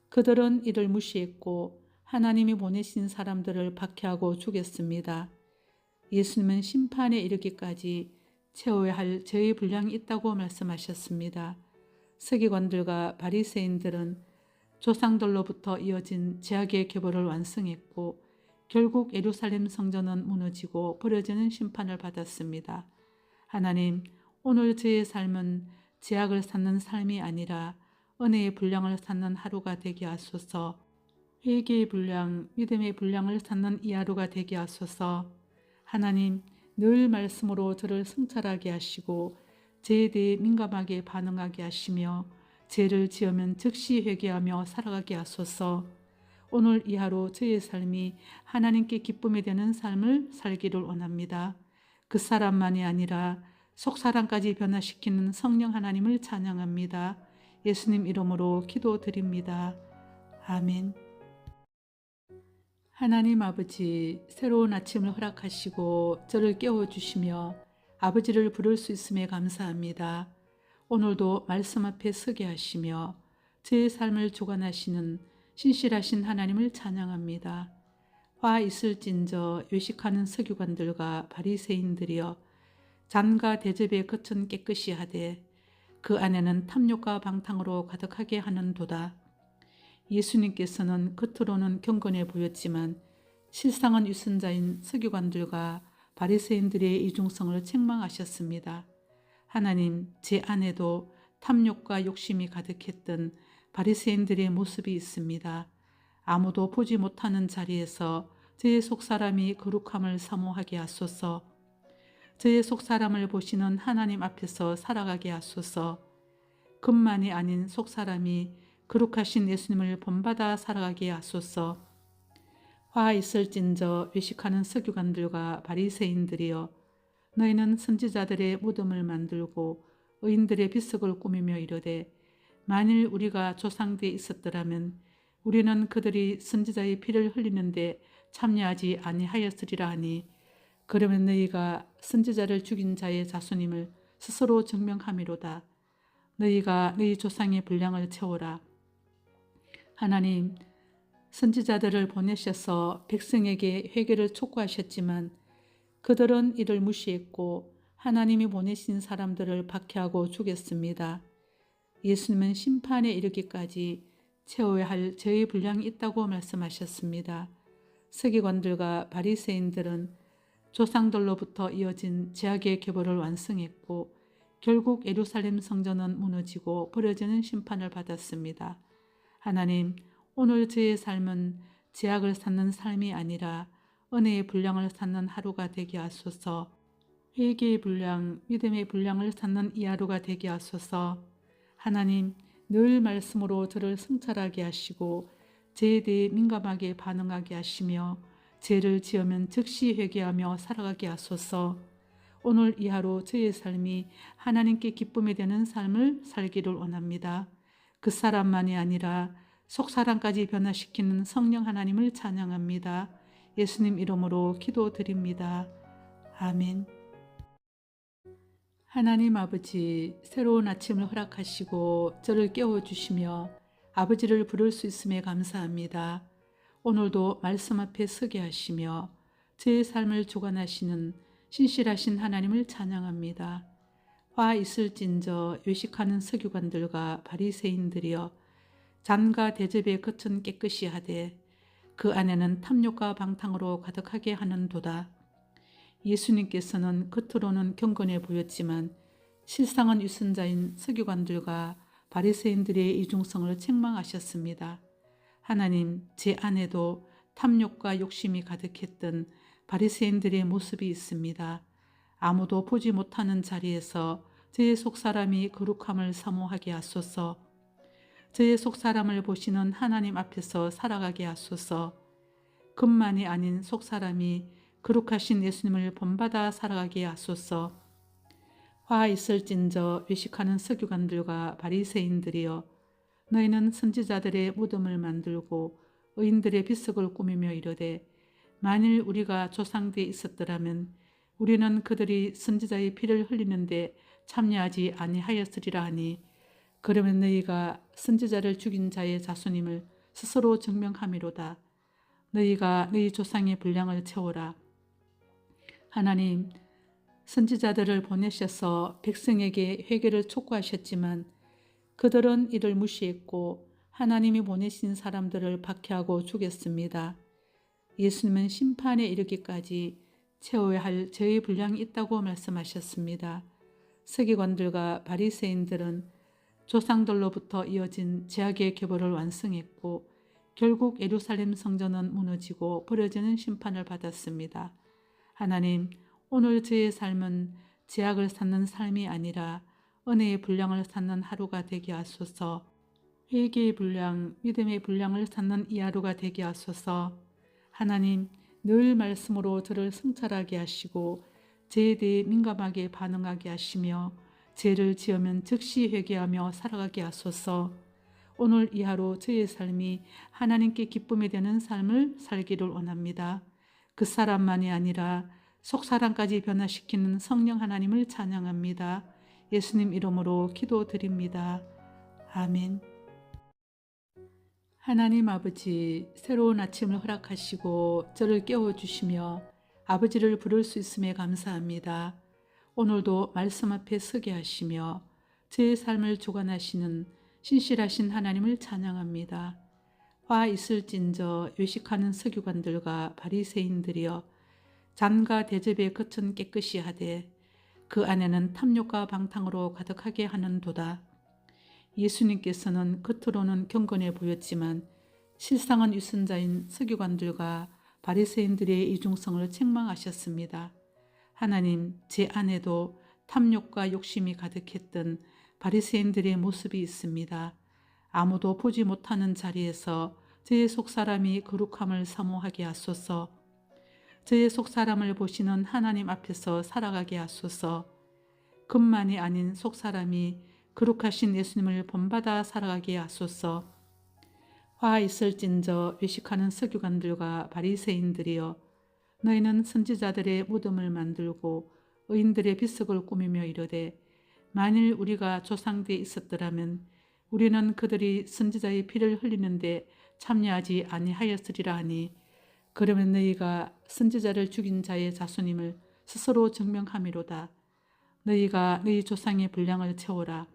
그들은 이를 무시했고 하나님이 보내신 사람들을 박해하고 죽였습니다. 예수님은 심판에 이르기까지 채워야 할 죄의 분량이 있다고 말씀하셨습니다. 서기관들과 바리새인들은 조상들로부터 이어진 제약의 계보를 완성했고 결국 예루살렘 성전은 무너지고 버려지는 심판을 받았습니다. 하나님, 오늘 저의 삶은 제약을 쌓는 삶이 아니라 은혜의 분량을 쌓는 하루가 되게 하소서. 회개의 분량, 믿음의 분량을 쌓는 이 하루가 되게 하소서. 하나님, 늘 말씀으로 저를 성찰하게 하시고 죄에 대해 민감하게 반응하게 하시며 죄를 지으면 즉시 회개하며 살아가게 하소서. 오늘 이 하루 저의 삶이 하나님께 기쁨이 되는 삶을 살기를 원합니다. 그 사람만이 아니라 속사람까지 변화시키는 성령 하나님을 찬양합니다. 예수님 이름으로 기도드립니다. 아멘. 하나님 아버지, 새로운 아침을 허락하시고 저를 깨워주시며 아버지를 부를 수 있음에 감사합니다. 오늘도 말씀 앞에 서게 하시며 제 삶을 주관하시는 신실하신 하나님을 찬양합니다. 화 있을진저 외식하는 서기관들과 바리새인들이여 잔과 대접의 겉은 깨끗이 하되 그 안에는 탐욕과 방탕으로 가득하게 하는도다. 예수님께서는 겉으로는 경건해 보였지만 실상은 위선자인 서기관들과 바리새인들의 이중성을 책망하셨습니다. 하나님, 제 안에도 탐욕과 욕심이 가득했던 바리새인들의 모습이 있습니다. 아무도 보지 못하는 자리에서 저의 속사람이 거룩함을 사모하게 하소서. 저의 속사람을 보시는 하나님 앞에서 살아가게 하소서. 겉만이 아닌 속사람이 거룩하신 예수님을 본받아 살아가게 하소서. 화 있을진저 외식하는 서기관들과 바리새인들이여 너희는 선지자들의 무덤을 만들고 의인들의 비석을 꾸미며 이르되 만일 우리가 조상되어 있었더라면 우리는 그들이 선지자의 피를 흘리는데 참여하지 아니하였으리라 하니 그러면 너희가 선지자를 죽인 자의 자손임을 스스로 증명함이로다. 너희가 너희 조상의 분량을 채우라. 하나님, 선지자들을 보내셔서 백성에게 회개를 촉구하셨지만 그들은 이를 무시했고 하나님이 보내신 사람들을 박해하고 죽였습니다. 예수님은 심판에 이르기까지 채워야 할 죄의 분량이 있다고 말씀하셨습니다. 서기관들과 바리새인들은 조상들로부터 이어진 제약의 계보를 완성했고 결국 예루살렘 성전은 무너지고 버려지는 심판을 받았습니다. 하나님, 오늘 저의 삶은 제약을 쌓는 삶이 아니라 은혜의 분량을 쌓는 하루가 되게 하소서. 회개의 분량, 믿음의 분량을 쌓는 이 하루가 되게 하소서. 하나님, 늘 말씀으로 저를 성찰하게 하시고 죄에 대해 민감하게 반응하게 하시며 죄를 지으면 즉시 회개하며 살아가게 하소서. 오늘 이 하루 저의 삶이 하나님께 기쁨이 되는 삶을 살기를 원합니다. 그 사람만이 아니라 속사람까지 변화시키는 성령 하나님을 찬양합니다. 예수님 이름으로 기도드립니다. 아멘. 하나님 아버지, 새로운 아침을 허락하시고 저를 깨워주시며 아버지를 부를 수 있음에 감사합니다. 오늘도 말씀 앞에 서게 하시며 제 삶을 주관하시는 신실하신 하나님을 찬양합니다. 화 있을진저 외식하는 서기관들과 바리새인들이여 잔과 대접의 겉은 깨끗이 하되 그 안에는 탐욕과 방탕으로 가득하게 하는도다. 예수님께서는 겉으로는 경건해 보였지만 실상은 유선자인 서기관들과 바리새인들의 이중성을 책망하셨습니다. 하나님, 제 안에도 탐욕과 욕심이 가득했던 바리새인들의 모습이 있습니다. 아무도 보지 못하는 자리에서 저의 속사람이 거룩함을 사모하게 하소서. 저의 속사람을 보시는 하나님 앞에서 살아가게 하소서. 것만이 아닌 속사람이 거룩하신 예수님을 본받아 살아가게 하소서. 화 있을진저 외식하는 서기관들과 바리새인들이여 너희는 선지자들의 무덤을 만들고 의인들의 비석을 꾸미며 이르되 만일 우리가 조상들이 있었더라면 우리는 그들이 선지자의 피를 흘리는데 참여하지 아니하였으리라 하니 그러면 너희가 선지자를 죽인 자의 자손임을 스스로 증명함이로다. 너희가 너희 조상의 분량을 채우라. 하나님, 선지자들을 보내셔서 백성에게 회개를 촉구하셨지만 그들은 이를 무시했고 하나님이 보내신 사람들을 박해하고 죽였습니다. 예수님은 심판에 이르기까지 채워야 할 죄의 분량이 있다고 말씀하셨습니다. 서기관들과 바리새인들은 조상들로부터 이어진 제약의 계보를 완성했고 결국 예루살렘 성전은 무너지고 버려지는 심판을 받았습니다. 하나님, 오늘 저의 삶은 제약을 쌓는 삶이 아니라 은혜의 분량을 쌓는 하루가 되게 하소서. 회개의 분량, 믿음의 분량을 쌓는 이 하루가 되게 하소서. 하나님, 늘 말씀으로 저를 성찰하게 하시고 죄에 대해 민감하게 반응하게 하시며 죄를 지으면 즉시 회개하며 살아가게 하소서. 오늘 이 하루 저의 삶이 하나님께 기쁨이 되는 삶을 살기를 원합니다. 그 사람만이 아니라 속사람까지 변화시키는 성령 하나님을 찬양합니다. 예수님 이름으로 기도드립니다. 아멘. 하나님 아버지, 새로운 아침을 허락하시고 저를 깨워주시며 아버지를 부를 수 있음에 감사합니다. 오늘도 말씀 앞에 서게 하시며 제 삶을 주관하시는 신실하신 하나님을 찬양합니다. 화 있을진저 외식하는 서기관들과 바리새인들이여 잔과 대접의 겉은 깨끗이 하되 그 안에는 탐욕과 방탕으로 가득하게 하는도다. 예수님께서는 겉으로는 경건해 보였지만 실상은 유선자인 서기관들과 바리새인들의 이중성을 책망하셨습니다. 하나님, 제 안에도 탐욕과 욕심이 가득했던 바리새인들의 모습이 있습니다. 아무도 보지 못하는 자리에서 저의 속사람이 거룩함을 사모하게 하소서. 저의 속사람을 보시는 하나님 앞에서 살아가게 하소서. 것만이 아닌 속사람이 거룩하신 예수님을 본받아 살아가게 하소서. 화 있을진저 외식하는 서기관들과 바리새인들이여, 너희는 선지자들의 무덤을 만들고 의인들의 비석을 꾸미며 이르되, 만일 우리가 조상들에 있었더라면 우리는 그들이 선지자의 피를 흘리는데 참여하지 아니하였으리라 하니, 그러면 너희가 선지자를 죽인 자의 자손임을 스스로 증명함이로다. 너희가 너희 조상의 분량을 채우라.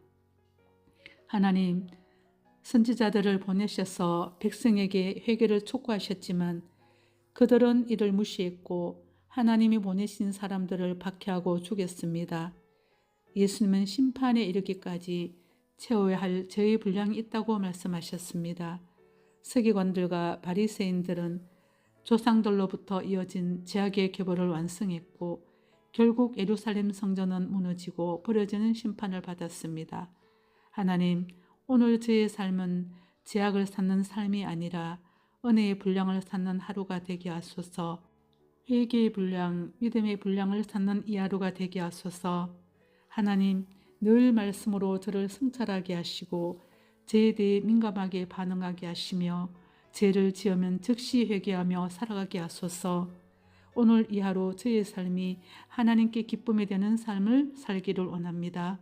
하나님, 선지자들을 보내셔서 백성에게 회개를 촉구하셨지만 그들은 이를 무시했고 하나님이 보내신 사람들을 박해하고 죽였습니다. 예수님은 심판에 이르기까지 채워야 할 죄의 분량이 있다고 말씀하셨습니다. 서기관들과 바리새인들은 조상들로부터 이어진 제약의 계보를 완성했고 결국 예루살렘 성전은 무너지고 버려지는 심판을 받았습니다. 하나님, 오늘 저의 삶은 제약을 쌓는 삶이 아니라 은혜의 분량을 쌓는 하루가 되게 하소서. 회개의 분량, 믿음의 분량을 쌓는 이 하루가 되게 하소서. 하나님, 늘 말씀으로 저를 성찰하게 하시고 죄에 대해 민감하게 반응하게 하시며 죄를 지으면 즉시 회개하며 살아가게 하소서. 오늘 이 하루 저의 삶이 하나님께 기쁨이 되는 삶을 살기를 원합니다.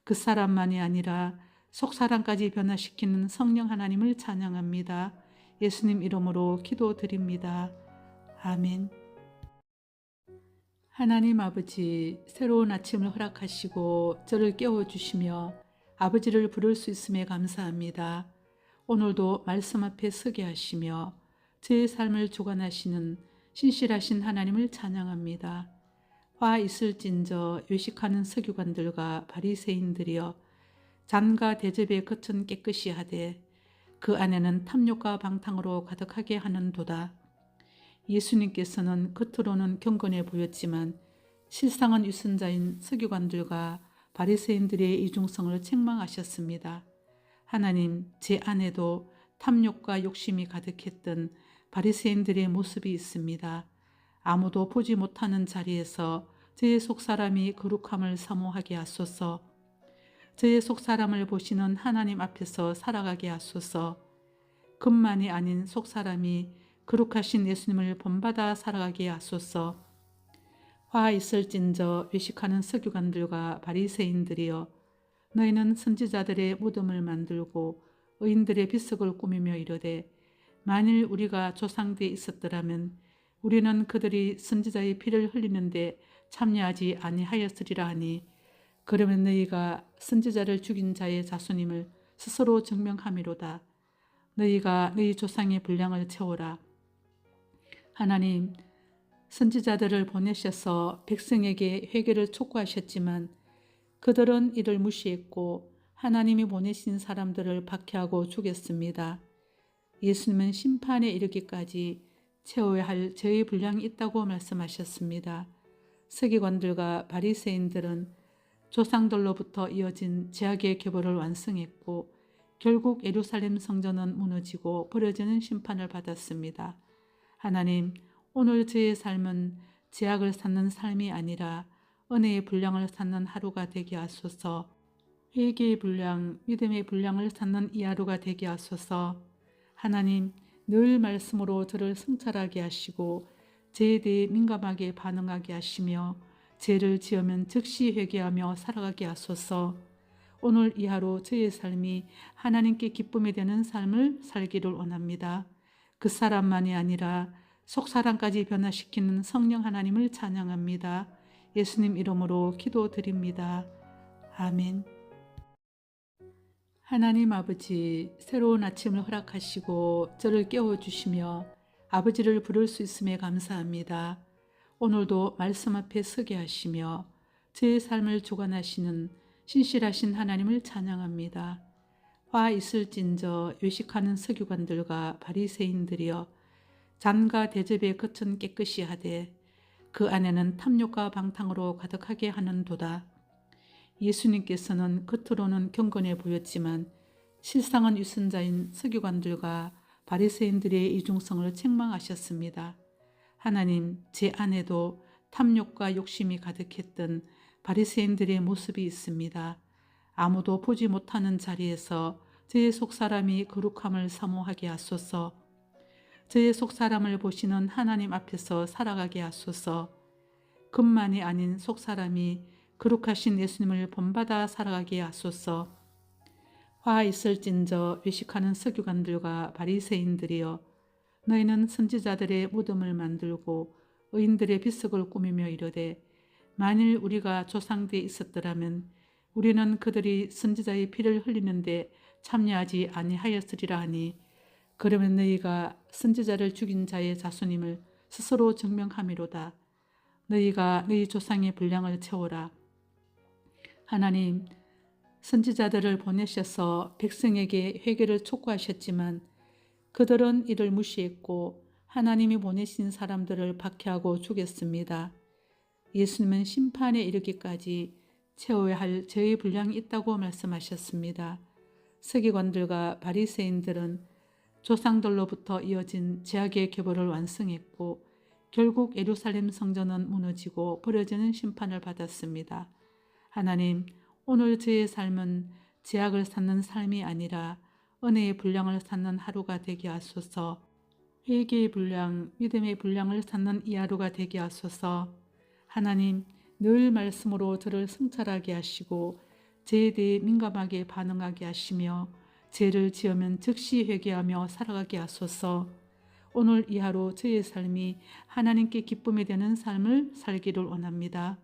그 사람만이 아니라 속사람까지 변화시키는 성령 하나님을 찬양합니다. 예수님 이름으로 기도드립니다. 아멘. 하나님 아버지, 새로운 아침을 허락하시고 저를 깨워주시며 아버지를 부를 수 있음에 감사합니다. 오늘도 말씀 앞에 서게 하시며 제 삶을 주관하시는 신실하신 하나님을 찬양합니다. 화 있을진저 외식하는 서기관들과 바리새인들이여, 잔과 대접의 겉은 깨끗이 하되 그 안에는 탐욕과 방탕으로 가득하게 하는도다. 예수님께서는 겉으로는 경건해 보였지만 실상은 위선자인 서기관들과 바리새인들의 이중성을 책망하셨습니다. 하나님, 제 안에도 탐욕과 욕심이 가득했던 바리새인들의 모습이 있습니다. 아무도 보지 못하는 자리에서 저의 속사람이 거룩함을 사모하게 하소서. 저의 속사람을 보시는 하나님 앞에서 살아가게 하소서. 겉만이 아닌 속사람이 거룩하신 예수님을 본받아 살아가게 하소서. 화 있을진저 외식하는 서기관들과 바리새인들이여, 너희는 선지자들의 무덤을 만들고 의인들의 비석을 꾸미며 이르되, 만일 우리가 조상들에 있었더라면 우리는 그들이 선지자의 피를 흘리는데 참여하지 아니하였으리라 하니, 그러면 너희가 선지자를 죽인 자의 자손임을 스스로 증명함이로다. 너희가 너희 조상의 분량을 채우라. 하나님, 선지자들을 보내셔서 백성에게 회개를 촉구하셨지만 그들은 이를 무시했고 하나님이 보내신 사람들을 박해하고 죽였습니다. 예수님은 심판에 이르기까지 채워야 할 죄의 분량이 있다고 말씀하셨습니다. 서기관들과 바리새인들은 조상들로부터 이어진 제약의 계보를 완성했고 결국 예루살렘 성전은 무너지고 버려지는 심판을 받았습니다. 하나님, 오늘 저의 삶은 제약을 쌓는 삶이 아니라 은혜의 분량을 쌓는 하루가 되게 하소서. 회개의 분량, 믿음의 분량을 쌓는 이 하루가 되게 하소서. 하나님, 늘 말씀으로 저를 성찰하게 하시고 죄에 대해 민감하게 반응하게 하시며 죄를 지으면 즉시 회개하며 살아가게 하소서. 오늘 이 하루 저의 삶이 하나님께 기쁨이 되는 삶을 살기를 원합니다. 그 사람만이 아니라 속사람까지 변화시키는 성령 하나님을 찬양합니다. 예수님 이름으로 기도드립니다. 아멘. 하나님 아버지, 새로운 아침을 허락하시고 저를 깨워주시며 아버지를 부를 수 있음에 감사합니다. 오늘도 말씀 앞에 서게 하시며 제 삶을 주관하시는 신실하신 하나님을 찬양합니다. 화 있을진저 외식하는 서기관들과 바리새인들이여, 잔과 대접의 겉은 깨끗이 하되 그 안에는 탐욕과 방탕으로 가득하게 하는도다. 예수님께서는 겉으로는 경건해 보였지만 실상은 위선자인 서기관들과 바리새인들의 이중성을 책망하셨습니다. 하나님, 제 안에도 탐욕과 욕심이 가득했던 바리새인들의 모습이 있습니다. 아무도 보지 못하는 자리에서 저의 속사람이 거룩함을 사모하게 하소서. 저의 속사람을 보시는 하나님 앞에서 살아가게 하소서. 것만이 아닌 속사람이 거룩하신 예수님을 본받아 살아가게 하소서. 화 있을진저 외식하는 서기관들과 바리새인들이여, 너희는 선지자들의 무덤을 만들고 의인들의 비석을 꾸미며 이르되, 만일 우리가 조상되어 있었더라면 우리는 그들이 선지자의 피를 흘리는데 참여하지 아니하였으리라 하니, 그러면 너희가 선지자를 죽인 자의 자손임을 스스로 증명함이로다. 너희가 너희 조상의 분량을 채워라. 하나님, 선지자들을 보내셔서 백성에게 회개를 촉구하셨지만 그들은 이를 무시했고 하나님이 보내신 사람들을 박해하고 죽였습니다. 예수님은 심판에 이르기까지 채워야 할 죄의 분량이 있다고 말씀하셨습니다. 서기관들과 바리새인들은 조상들로부터 이어진 죄악의 계보를 완성했고 결국 예루살렘 성전은 무너지고 버려지는 심판을 받았습니다. 하나님, 오늘 저의 삶은 죄악을 쌓는 삶이 아니라 은혜의 분량을 쌓는 하루가 되게 하소서. 회개의 분량, 믿음의 분량을 쌓는 이 하루가 되게 하소서. 하나님, 늘 말씀으로 저를 성찰하게 하시고 죄에 대해 민감하게 반응하게 하시며 죄를 지으면 즉시 회개하며 살아가게 하소서. 오늘 이 하루 저의 삶이 하나님께 기쁨이 되는 삶을 살기를 원합니다.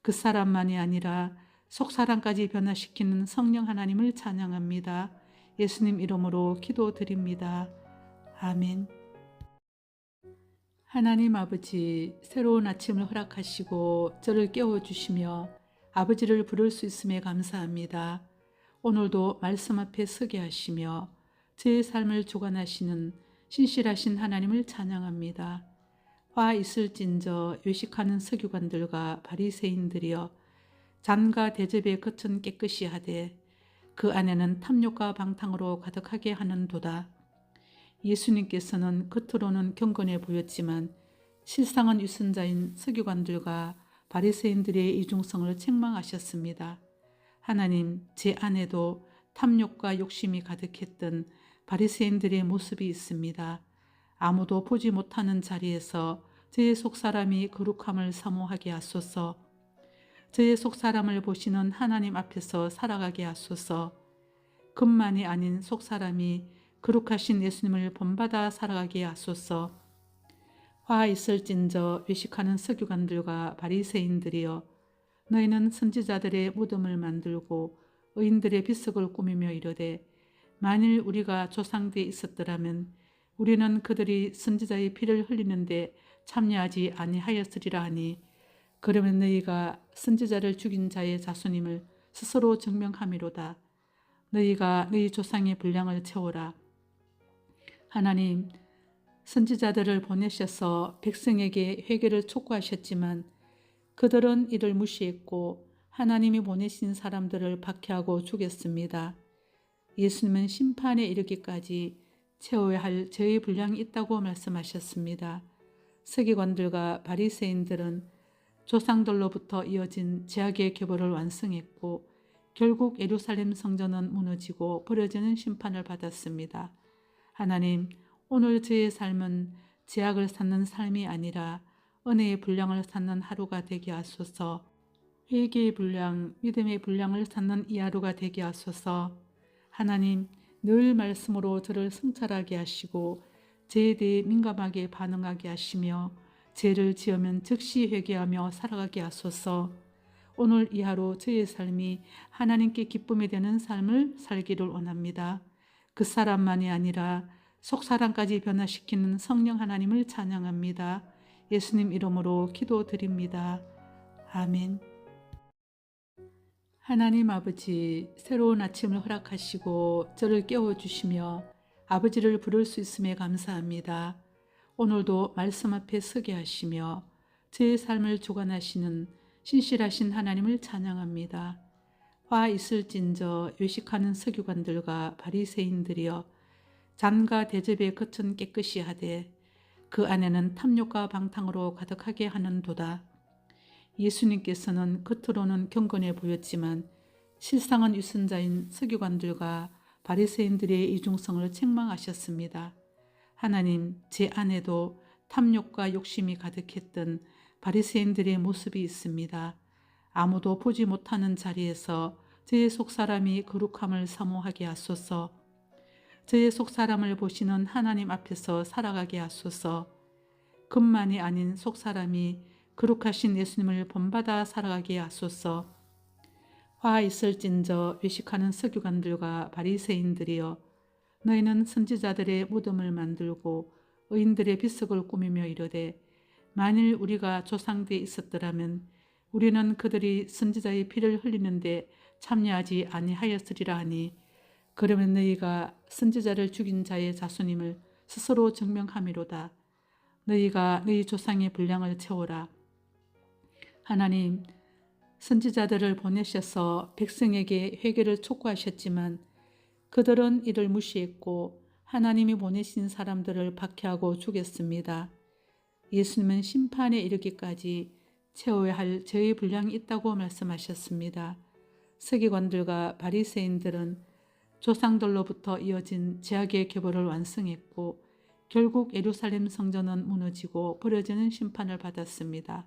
그 사람만이 아니라 속사람까지 변화시키는 성령 하나님을 찬양합니다. 예수님 이름으로 기도드립니다. 아멘. 하나님 아버지, 새로운 아침을 허락하시고 저를 깨워주시며 아버지를 부를 수 있음에 감사합니다. 오늘도 말씀 앞에 서게 하시며 제 삶을 주관하시는 신실하신 하나님을 찬양합니다. 화 있을진저 외식하는 서기관들과 바리새인들이여, 잔과 대접의 겉은 깨끗이 하되 그 안에는 탐욕과 방탕으로 가득하게 하는도다. 예수님께서는 겉으로는 경건해 보였지만 실상은 위선자인 서기관들과 바리새인들의 이중성을 책망하셨습니다. 하나님, 제 안에도 탐욕과 욕심이 가득했던 바리새인들의 모습이 있습니다. 아무도 보지 못하는 자리에서 저의 속사람이 거룩함을 사모하게 하소서. 저의 속사람을 보시는 하나님 앞에서 살아가게 하소서. 것만이 아닌 속사람이 거룩하신 예수님을 본받아 살아가게 하소서. 화 있을진저 외식하는 서기관들과 바리새인들이여, 너희는 선지자들의 무덤을 만들고 의인들의 비석을 꾸미며 이르되, 만일 우리가 조상되어 있었더라면 우리는 그들이 선지자의 피를 흘리는데 참여하지 아니하였으리라 하니, 그러면 너희가 선지자를 죽인 자의 자손임을 스스로 증명함이로다. 너희가 너희 조상의 분량을 채워라. 하나님, 선지자들을 보내셔서 백성에게 회개를 촉구하셨지만 그들은 이를 무시했고 하나님이 보내신 사람들을 박해하고 죽였습니다. 예수님은 심판에 이르기까지 채워야 할 죄의 분량이 있다고 말씀하셨습니다. 서기관들과 바리새인들은 조상들로부터 이어진 죄악의 계보를 완성했고 결국 예루살렘 성전은 무너지고 버려지는 심판을 받았습니다. 하나님, 오늘 저의 삶은 죄악을 쌓는 삶이 아니라 은혜의 분량을 쌓는 하루가 되게 하소서. 회개의 분량, 믿음의 분량을 쌓는 이 하루가 되게 하소서. 하나님, 늘 말씀으로 저를 성찰하게 하시고 죄에 대해 민감하게 반응하게 하시며 죄를 지으면 즉시 회개하며 살아가게 하소서. 오늘 이 하루 저의 삶이 하나님께 기쁨이 되는 삶을 살기를 원합니다. 그 사람만이 아니라 속사람까지 변화시키는 성령 하나님을 찬양합니다. 예수님 이름으로 기도드립니다. 아멘. 하나님 아버지, 새로운 아침을 허락하시고 저를 깨워주시며 아버지를 부를 수 있음에 감사합니다. 오늘도 말씀 앞에 서게 하시며 제 삶을 주관하시는 신실하신 하나님을 찬양합니다. 화 있을진저 외식하는 서기관들과 바리새인들이여, 잔과 대접의 겉은 깨끗이 하되 그 안에는 탐욕과 방탕으로 가득하게 하는도다. 예수님께서는 겉으로는 경건해 보였지만 실상은 위선자인 서기관들과 바리새인들의 이중성을 책망하셨습니다. 하나님, 제 안에도 탐욕과 욕심이 가득했던 바리새인들의 모습이 있습니다. 아무도 보지 못하는 자리에서 저의 속사람이 거룩함을 사모하게 하소서. 저의 속사람을 보시는 하나님 앞에서 살아가게 하소서. 것만이 아닌 속사람이 거룩하신 예수님을 본받아 살아가게 하소서. 화 있을진저 외식하는 서기관들과 바리새인들이여, 너희는 선지자들의 무덤을 만들고 의인들의 비석을 꾸미며 이르되, 만일 우리가 조상되에 있었더라면 우리는 그들이 선지자의 피를 흘리는데 참여하지 아니하였으리라 하니, 그러면 너희가 선지자를 죽인 자의 자손임을 스스로 증명함이로다. 너희가 너희 조상의 분량을 채워라. 하나님, 선지자들을 보내셔서 백성에게 회개를 촉구하셨지만 그들은 이를 무시했고 하나님이 보내신 사람들을 박해하고 죽였습니다. 예수님은 심판에 이르기까지 채워야 할 죄의 분량이 있다고 말씀하셨습니다. 서기관들과 바리새인들은 조상들로부터 이어진 죄악의 계보를 완성했고 결국 예루살렘 성전은 무너지고 버려지는 심판을 받았습니다.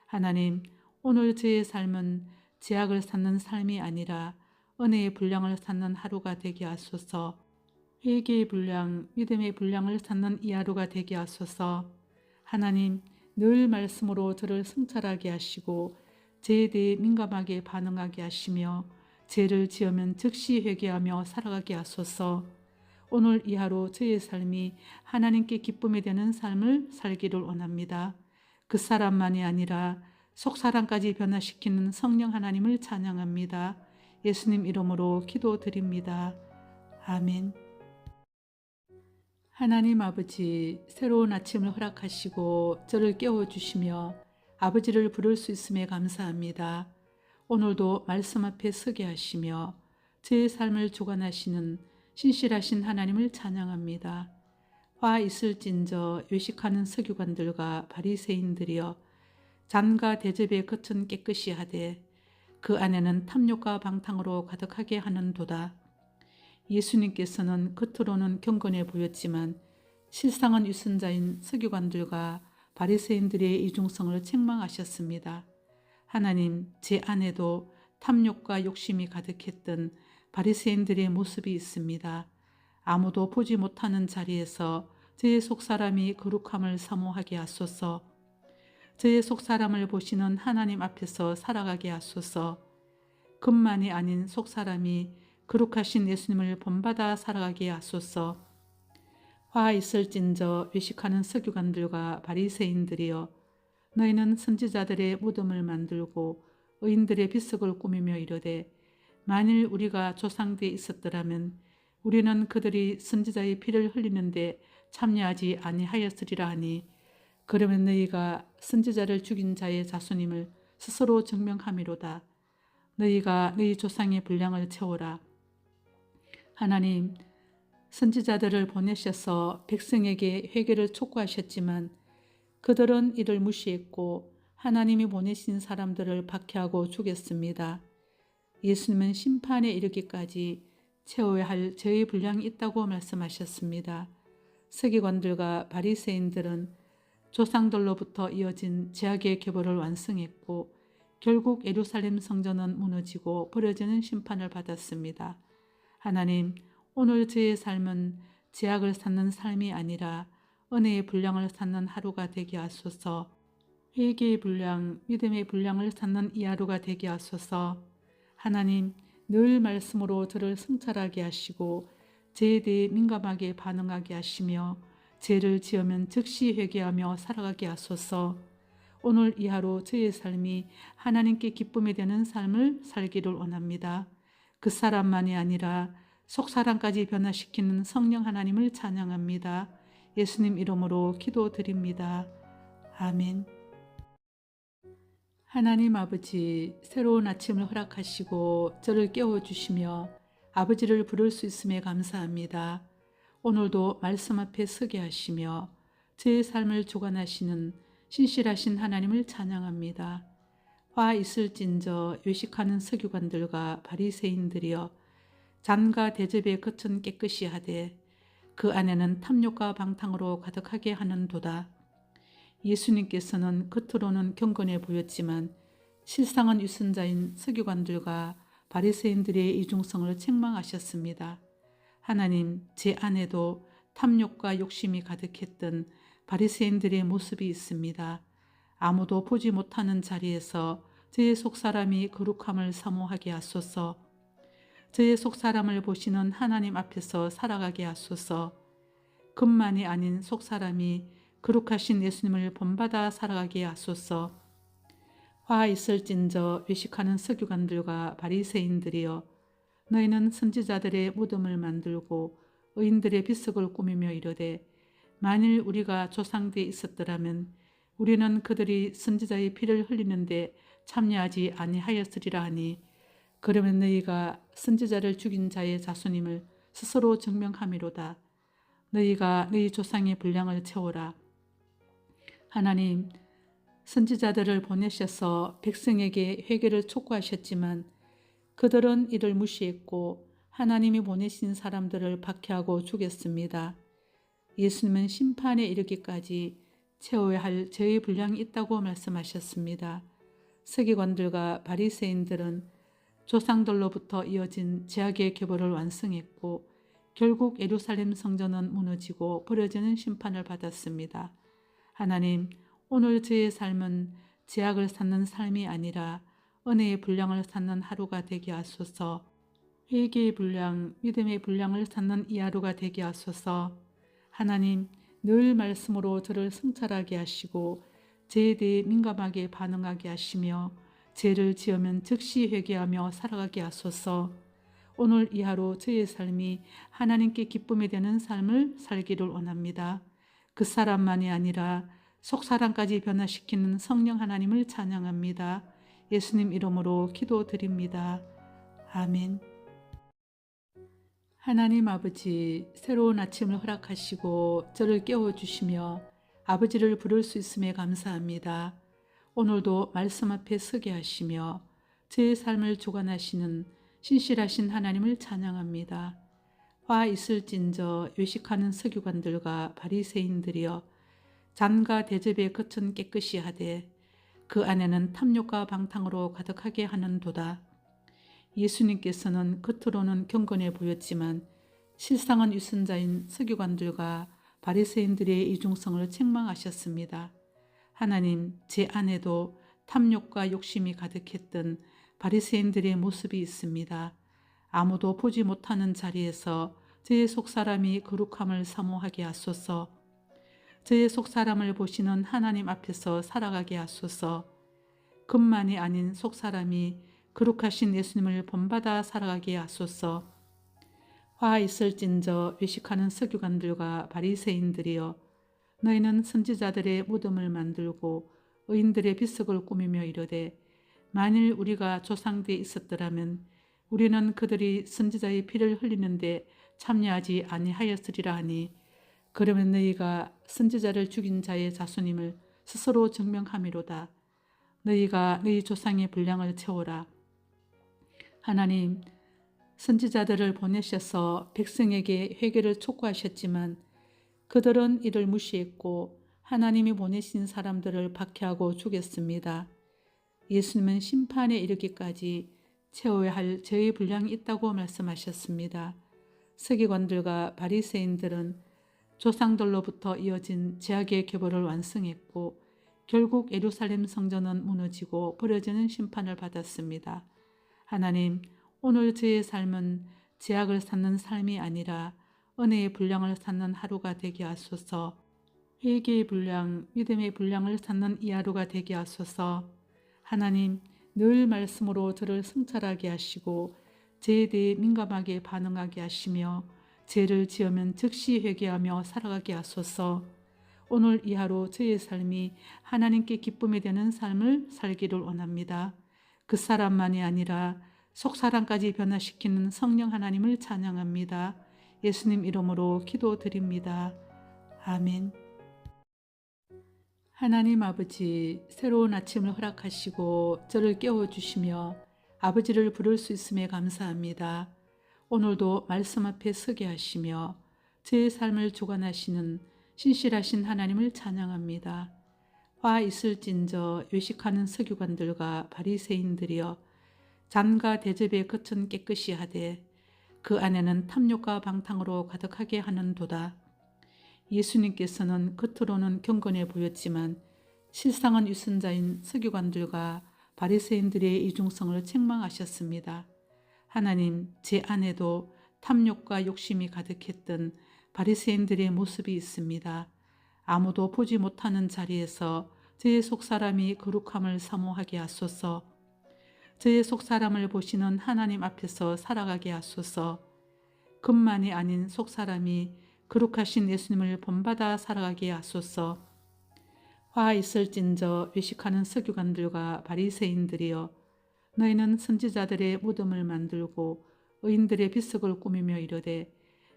하나님, 오늘 저의 삶은 죄악을 쌓는 삶이 아니라 은혜의 분량을 쌓는 하루가 되게 하소서. 회개의 분량, 믿음의 분량을 쌓는 이 하루가 되게 하소서. 하나님, 늘 말씀으로 저를 성찰하게 하시고 죄에 대해 민감하게 반응하게 하시며 죄를 지으면 즉시 회개하며 살아가게 하소서. 오늘 이 하루 저의 삶이 하나님께 기쁨이 되는 삶을 살기를 원합니다. 그 사람만이 아니라 속사람까지 변화시키는 성령 하나님을 찬양합니다. 예수님 이름으로 기도드립니다. 아멘. 하나님 아버지, 새로운 아침을 허락하시고 저를 깨워주시며 아버지를 부를 수 있음에 감사합니다. 오늘도 말씀 앞에 서게 하시며 제 삶을 주관하시는 신실하신 하나님을 찬양합니다. 화 있을진저 외식하는 서기관들과 바리새인들이여, 잔과 대접의 겉은 깨끗이 하되 그 안에는 탐욕과 방탕으로 가득하게 하는도다. 예수님께서는 겉으로는 경건해 보였지만 실상은 위선자인 서기관들과 바리새인들의 이중성을 책망하셨습니다. 하나님, 제 안에도 탐욕과 욕심이 가득했던 바리새인들의 모습이 있습니다. 아무도 보지 못하는 자리에서 저의 속사람이 거룩함을 사모하게 하소서. 저의 속사람을 보시는 하나님 앞에서 살아가게 하소서. 것만이 아닌 속사람이 거룩하신 예수님을 본받아 살아가게 하소서. 화 있을진저 외식하는 서기관들과 바리새인들이여, 너희는 선지자들의 무덤을 만들고 의인들의 비석을 꾸미며 이르되, 만일 우리가 조상되에 있었더라면 우리는 그들이 선지자의 피를 흘리는데 참여하지 아니하였으리라 하니, 그러면 너희가 선지자를 죽인 자의 자손임을 스스로 증명함이로다. 너희가 너희 조상의 분량을 채워라. 하나님, 선지자들을 보내셔서 백성에게 회개를 촉구하셨지만 그들은 이를 무시했고 하나님이 보내신 사람들을 박해하고 죽였습니다. 예수님은 심판에 이르기까지 채워야 할 죄의 분량이 있다고 말씀하셨습니다. 서기관들과 바리새인들은 조상들로부터 이어진 죄악의 계보를 완성했고 결국 예루살렘 성전은 무너지고 버려지는 심판을 받았습니다. 하나님, 오늘 저의 삶은 죄악을 쌓는 삶이 아니라 은혜의 분량을 쌓는 하루가 되게 하소서. 회개의 분량, 믿음의 분량을 쌓는 이 하루가 되게 하소서. 하나님, 늘 말씀으로 저를 성찰하게 하시고 죄에 대해 민감하게 반응하게 하시며 죄를 지으면 즉시 회개하며 살아가게 하소서. 오늘 이 하루 저의 삶이 하나님께 기쁨이 되는 삶을 살기를 원합니다. 그 사람만이 아니라 속사람까지 변화시키는 성령 하나님을 찬양합니다. 예수님 이름으로 기도드립니다. 아멘. 하나님 아버지, 새로운 아침을 허락하시고 저를 깨워주시며 아버지를 부를 수 있음에 감사합니다. 오늘도 말씀 앞에 서게 하시며 제 삶을 주관하시는 신실하신 하나님을 찬양합니다. 화 있을진저 외식하는 서기관들과 바리새인들이여, 잔과 대접의 겉은 깨끗이 하되 그 안에는 탐욕과 방탕으로 가득하게 하는도다. 예수님께서는 겉으로는 경건해 보였지만 실상은 유선자인 서기관들과 바리새인들의 이중성을 책망하셨습니다. 하나님, 제 안에도 탐욕과 욕심이 가득했던 바리새인들의 모습이 있습니다. 아무도 보지 못하는 자리에서 저의 속사람이 거룩함을 사모하게 하소서. 저의 속사람을 보시는 하나님 앞에서 살아가게 하소서. 겉만이 아닌 속사람이 거룩하신 예수님을 본받아 살아가게 하소서. 화 있을진저 외식하는 서기관들과 바리새인들이여, 너희는 선지자들의 무덤을 만들고 의인들의 비석을 꾸미며 이르되 만일 우리가 조상되어 있었더라면 우리는 그들이 선지자의 피를 흘리는데 참여하지 아니하였으리라 하니, 그러면 너희가 선지자를 죽인 자의 자손임을 스스로 증명함이로다. 너희가 너희 조상의 분량을 채워라. 하나님, 선지자들을 보내셔서 백성에게 회개를 촉구하셨지만 그들은 이를 무시했고 하나님이 보내신 사람들을 박해하고 죽였습니다. 예수님은 심판에 이르기까지 채워야 할 죄의 분량이 있다고 말씀하셨습니다. 서기관들과 바리새인들은 조상들로부터 이어진 제약의 계보를 완성했고 결국 예루살렘 성전은 무너지고 버려지는 심판을 받았습니다. 하나님, 오늘 저의 삶은 제약을 쌓는 삶이 아니라 은혜의 분량을 쌓는 하루가 되게 하소서. 회개의 분량, 믿음의 분량을 쌓는 이 하루가 되게 하소서. 하나님, 늘 말씀으로 저를 성찰하게 하시고 죄에 대해 민감하게 반응하게 하시며 죄를 지으면 즉시 회개하며 살아가게 하소서. 오늘 이 하루 저의 삶이 하나님께 기쁨이 되는 삶을 살기를 원합니다. 그 사람만이 아니라 속사람까지 변화시키는 성령 하나님을 찬양합니다. 예수님 이름으로 기도드립니다. 아멘. 하나님 아버지, 새로운 아침을 허락하시고 저를 깨워주시며 아버지를 부를 수 있음에 감사합니다. 오늘도 말씀 앞에 서게 하시며 제 삶을 주관하시는 신실하신 하나님을 찬양합니다. 화 있을진저 외식하는 서기관들과 바리새인들이여, 잔과 대접의 겉은 깨끗이 하되 그 안에는 탐욕과 방탕으로 가득하게 하는도다. 예수님께서는 겉으로는 경건해 보였지만 실상은 유선자인 서기관들과 바리새인들의 이중성을 책망하셨습니다. 하나님, 제 안에도 탐욕과 욕심이 가득했던 바리새인들의 모습이 있습니다. 아무도 보지 못하는 자리에서 저의 속사람이 거룩함을 사모하게 하소서. 저의 속사람을 보시는 하나님 앞에서 살아가게 하소서. 겉만이 아닌 속사람이 거룩하신 예수님을 본받아 살아가게 하소서. 화 있을진저 외식하는 서기관들과 바리새인들이여, 너희는 선지자들의 무덤을 만들고 의인들의 비석을 꾸미며 이르되 만일 우리가 조상되어 있었더라면 우리는 그들이 선지자의 피를 흘리는데 참여하지 아니하였으리라 하니, 그러면 너희가 선지자를 죽인 자의 자손임을 스스로 증명함이로다. 너희가 너희 조상의 분량을 채워라. 하나님, 선지자들을 보내셔서 백성에게 회개를 촉구하셨지만 그들은 이를 무시했고 하나님이 보내신 사람들을 박해하고 죽였습니다. 예수님은 심판에 이르기까지 채워야 할 죄의 분량이 있다고 말씀하셨습니다. 서기관들과 바리새인들은 조상들로부터 이어진 제약의 계보를 완성했고 결국 예루살렘 성전은 무너지고 버려지는 심판을 받았습니다. 하나님, 오늘 저의 삶은 제약을 쌓는 삶이 아니라 은혜의 분량을 쌓는 하루가 되게 하소서. 회개의 분량, 믿음의 분량을 쌓는 이 하루가 되게 하소서. 하나님, 늘 말씀으로 저를 성찰하게 하시고 죄에 대해 민감하게 반응하게 하시며 죄를 지으면 즉시 회개하며 살아가게 하소서. 오늘 이 하루 저의 삶이 하나님께 기쁨이 되는 삶을 살기를 원합니다. 그 사람만이 아니라 속사람까지 변화시키는 성령 하나님을 찬양합니다. 예수님 이름으로 기도드립니다. 아멘. 하나님 아버지, 새로운 아침을 허락하시고 저를 깨워주시며 아버지를 부를 수 있음에 감사합니다. 오늘도 말씀 앞에 서게 하시며 제 삶을 주관하시는 신실하신 하나님을 찬양합니다. 화 있을진저 외식하는 서기관들과 바리새인들이여 잔과 대접의 겉은 깨끗이 하되 그 안에는 탐욕과 방탕으로 가득하게 하는도다. 예수님께서는 겉으로는 경건해 보였지만 실상은 위선자인 서기관들과 바리새인들의 이중성을 책망하셨습니다. 하나님, 제 안에도 탐욕과 욕심이 가득했던 바리새인들의 모습이 있습니다. 아무도 보지 못하는 자리에서 저의 속사람이 거룩함을 사모하게 하소서. 저의 속사람을 보시는 하나님 앞에서 살아가게 하소서. 겉만이 아닌 속사람이 거룩하신 예수님을 본받아 살아가게 하소서. 화 있을진저 외식하는 서기관들과 바리새인들이여 너희는 선지자들의 무덤을 만들고 의인들의 비석을 꾸미며 이르되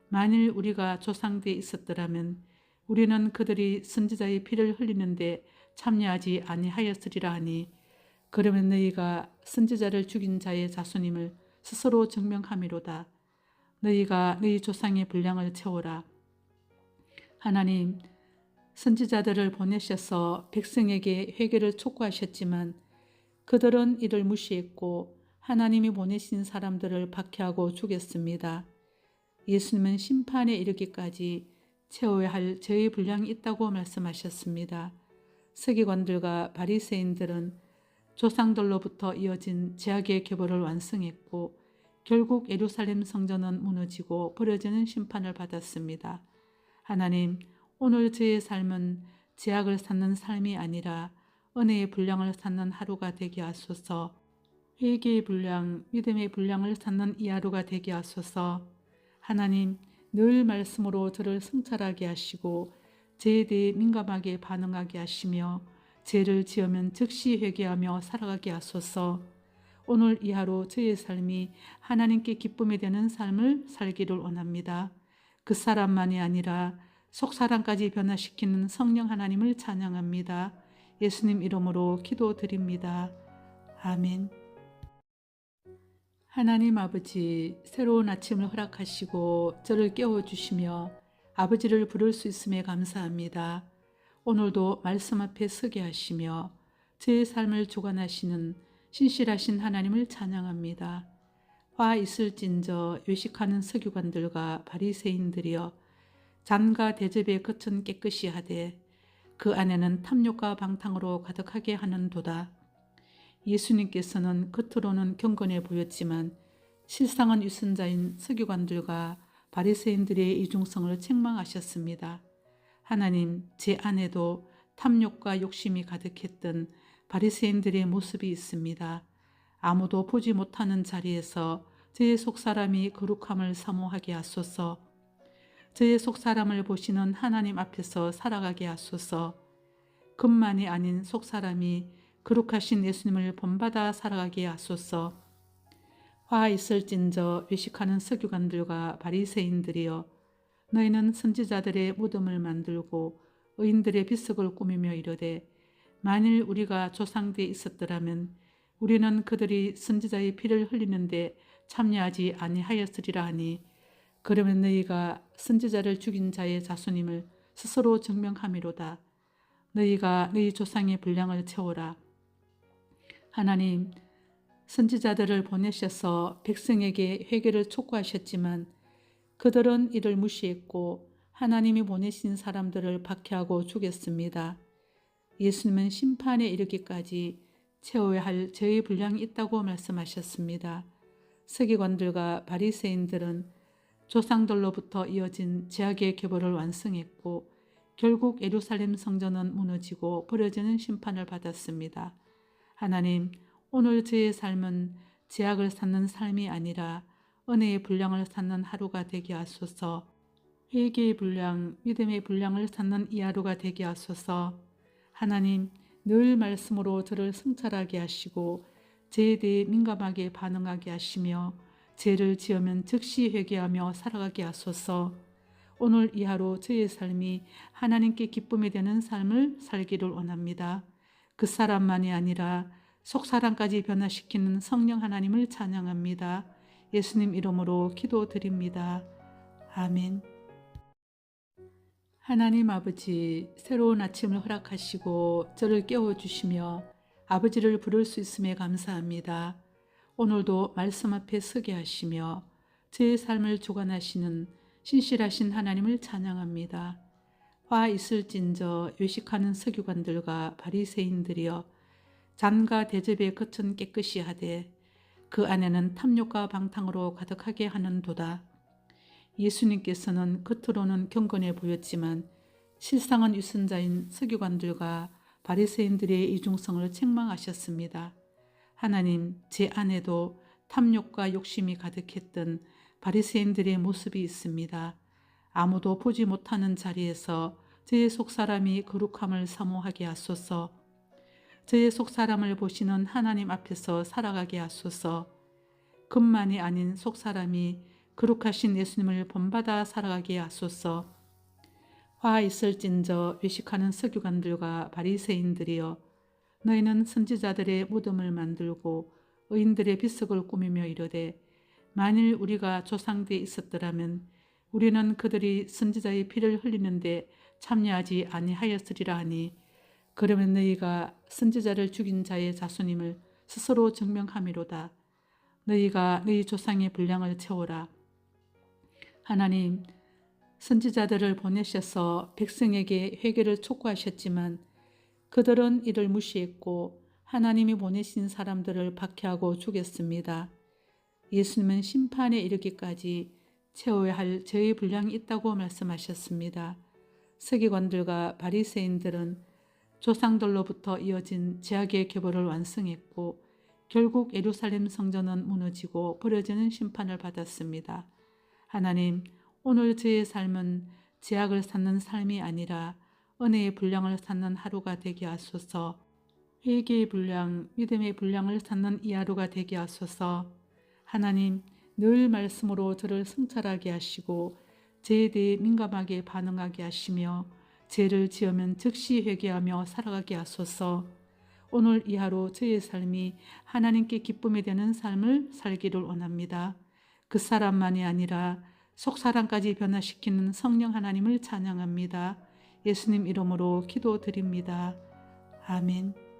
만일 우리가 조상되어 있었더라면 우리는 그들이 선지자의 피를 흘리는데 참여하지 아니하였으리라 하니 그러면 너희가 선지자를 죽인 자의 자손임을 스스로 증명함이로다. 너희가 너희 조상의 분량을 채워라. 하나님, 선지자들을 보내셔서 백성에게 회개를 촉구하셨지만 그들은 이를 무시했고 하나님이 보내신 사람들을 박해하고 죽였습니다. 예수님은 심판에 이르기까지 채워야 할 죄의 분량이 있다고 말씀하셨습니다. 서기관들과 바리새인들은 조상들로부터 이어진 제약의 계보를 완성했고 결국 예루살렘 성전은 무너지고 버려지는 심판을 받았습니다. 하나님, 오늘 저의 삶은 제약을 쌓는 삶이 아니라 은혜의 분량을 쌓는 하루가 되게 하소서. 회개의 분량, 믿음의 분량을 쌓는 이 하루가 되게 하소서. 하나님, 늘 말씀으로 저를 성찰하게 하시고 죄에 대해 민감하게 반응하게 하시며 죄를 지으면 즉시 회개하며 살아가게 하소서. 오늘 이 하루 저의 삶이 하나님께 기쁨이 되는 삶을 살기를 원합니다. 그 사람만이 아니라 속사람까지 변화시키는 성령 하나님을 찬양합니다. 예수님 이름으로 기도드립니다. 아멘. 하나님 아버지, 새로운 아침을 허락하시고 저를 깨워주시며 아버지를 부를 수 있음에 감사합니다. 오늘도 말씀 앞에 서게 하시며 제 삶을 주관하시는 신실하신 하나님을 찬양합니다. 화 있을진저 외식하는 서기관들과 바리새인들이여 잔과 대접의 겉은 깨끗이 하되 그 안에는 탐욕과 방탕으로 가득하게 하는도다. 예수님께서는 겉으로는 경건해 보였지만 실상은 위선자인 서기관들과 바리새인들의 이중성을 책망하셨습니다. 하나님, 제 안에도 탐욕과 욕심이 가득했던 바리새인들의 모습이 있습니다. 아무도 보지 못하는 자리에서 저의 속사람이 거룩함을 사모하게 하소서. 저의 속사람을 보시는 하나님 앞에서 살아가게 하소서. 겉만이 아닌 속사람이 거룩하신 예수님을 본받아 살아가게 하소서. 화 있을진저 외식하는 서기관들과 바리새인들이여 너희는 선지자들의 무덤을 만들고 의인들의 비석을 꾸미며 이르되 만일 우리가 조상되어 있었더라면 우리는 그들이 선지자의 피를 흘리는데 참여하지 아니하였으리라 하니 그러면 너희가 선지자를 죽인 자의 자손임을 스스로 증명함이로다. 너희가 너희 조상의 분량을 채워라. 하나님, 선지자들을 보내셔서 백성에게 회개를 촉구하셨지만 그들은 이를 무시했고 하나님이 보내신 사람들을 박해하고 죽였습니다. 예수님은 심판에 이르기까지 채워야 할 죄의 분량이 있다고 말씀하셨습니다. 서기관들과 바리새인들은 조상들로부터 이어진 제약의 계보를 완성했고 결국 예루살렘 성전은 무너지고 버려지는 심판을 받았습니다. 하나님, 오늘 저의 삶은 제약을 쌓는 삶이 아니라 은혜의 분량을 쌓는 하루가 되게 하소서. 회개의 분량, 믿음의 분량을 쌓는 이 하루가 되게 하소서. 하나님, 늘 말씀으로 저를 성찰하게 하시고 죄에 대해 민감하게 반응하게 하시며 죄를 지으면 즉시 회개하며 살아가게 하소서. 오늘 이 하루 저의 삶이 하나님께 기쁨이 되는 삶을 살기를 원합니다. 그 사람만이 아니라 속사람까지 변화시키는 성령 하나님을 찬양합니다. 예수님 이름으로 기도드립니다. 아멘. 하나님 아버지, 새로운 아침을 허락하시고 저를 깨워주시며 아버지를 부를 수 있음에 감사합니다. 오늘도 말씀 앞에 서게 하시며 제 삶을 주관하시는 신실하신 하나님을 찬양합니다. 화 있을진저 외식하는 서기관들과 바리새인들이여 잔과 대접의 겉은 깨끗이 하되 그 안에는 탐욕과 방탕으로 가득하게 하는도다. 예수님께서는 겉으로는 경건해 보였지만 실상은 위선자인 서기관들과 바리새인들의 이중성을 책망하셨습니다. 하나님, 제 안에도 탐욕과 욕심이 가득했던 바리새인들의 모습이 있습니다. 아무도 보지 못하는 자리에서 저의 속사람이 거룩함을 사모하게 하소서. 저의 속사람을 보시는 하나님 앞에서 살아가게 하소서. 겉만이 아닌 속사람이 거룩하신 예수님을 본받아 살아가게 하소서. 화 있을진저 외식하는 서기관들과 바리새인들이여 너희는 선지자들의 무덤을 만들고 의인들의 비석을 꾸미며 이르되 만일 우리가 조상되어 있었더라면 우리는 그들이 선지자의 피를 흘리는데 참여하지 아니하였으리라 하니 그러면 너희가 선지자를 죽인 자의 자손임을 스스로 증명함이로다. 너희가 너희 조상의 분량을 채워라. 하나님, 선지자들을 보내셔서 백성에게 회개를 촉구하셨지만 그들은 이를 무시했고 하나님이 보내신 사람들을 박해하고 죽였습니다. 예수님은 심판에 이르기까지 채워야 할 죄의 분량이 있다고 말씀하셨습니다. 서기관들과 바리새인들은 조상들로부터 이어진 죄악의 계보를 완성했고 결국 예루살렘 성전은 무너지고 버려지는 심판을 받았습니다. 하나님, 오늘 저의 삶은 죄악을 쌓는 삶이 아니라 은혜의 분량을 쌓는 하루가 되게 하소서. 회개의 분량, 믿음의 분량을 쌓는 이 하루가 되게 하소서. 하나님, 늘 말씀으로 저를 성찰하게 하시고 죄에 대해 민감하게 반응하게 하시며 죄를 지으면 즉시 회개하며 살아가게 하소서. 오늘 이 하루 저의 삶이 하나님께 기쁨이 되는 삶을 살기를 원합니다. 그 사람만이 아니라 속사람까지 변화시키는 성령 하나님을 찬양합니다. 예수님 이름으로 기도드립니다. 아멘.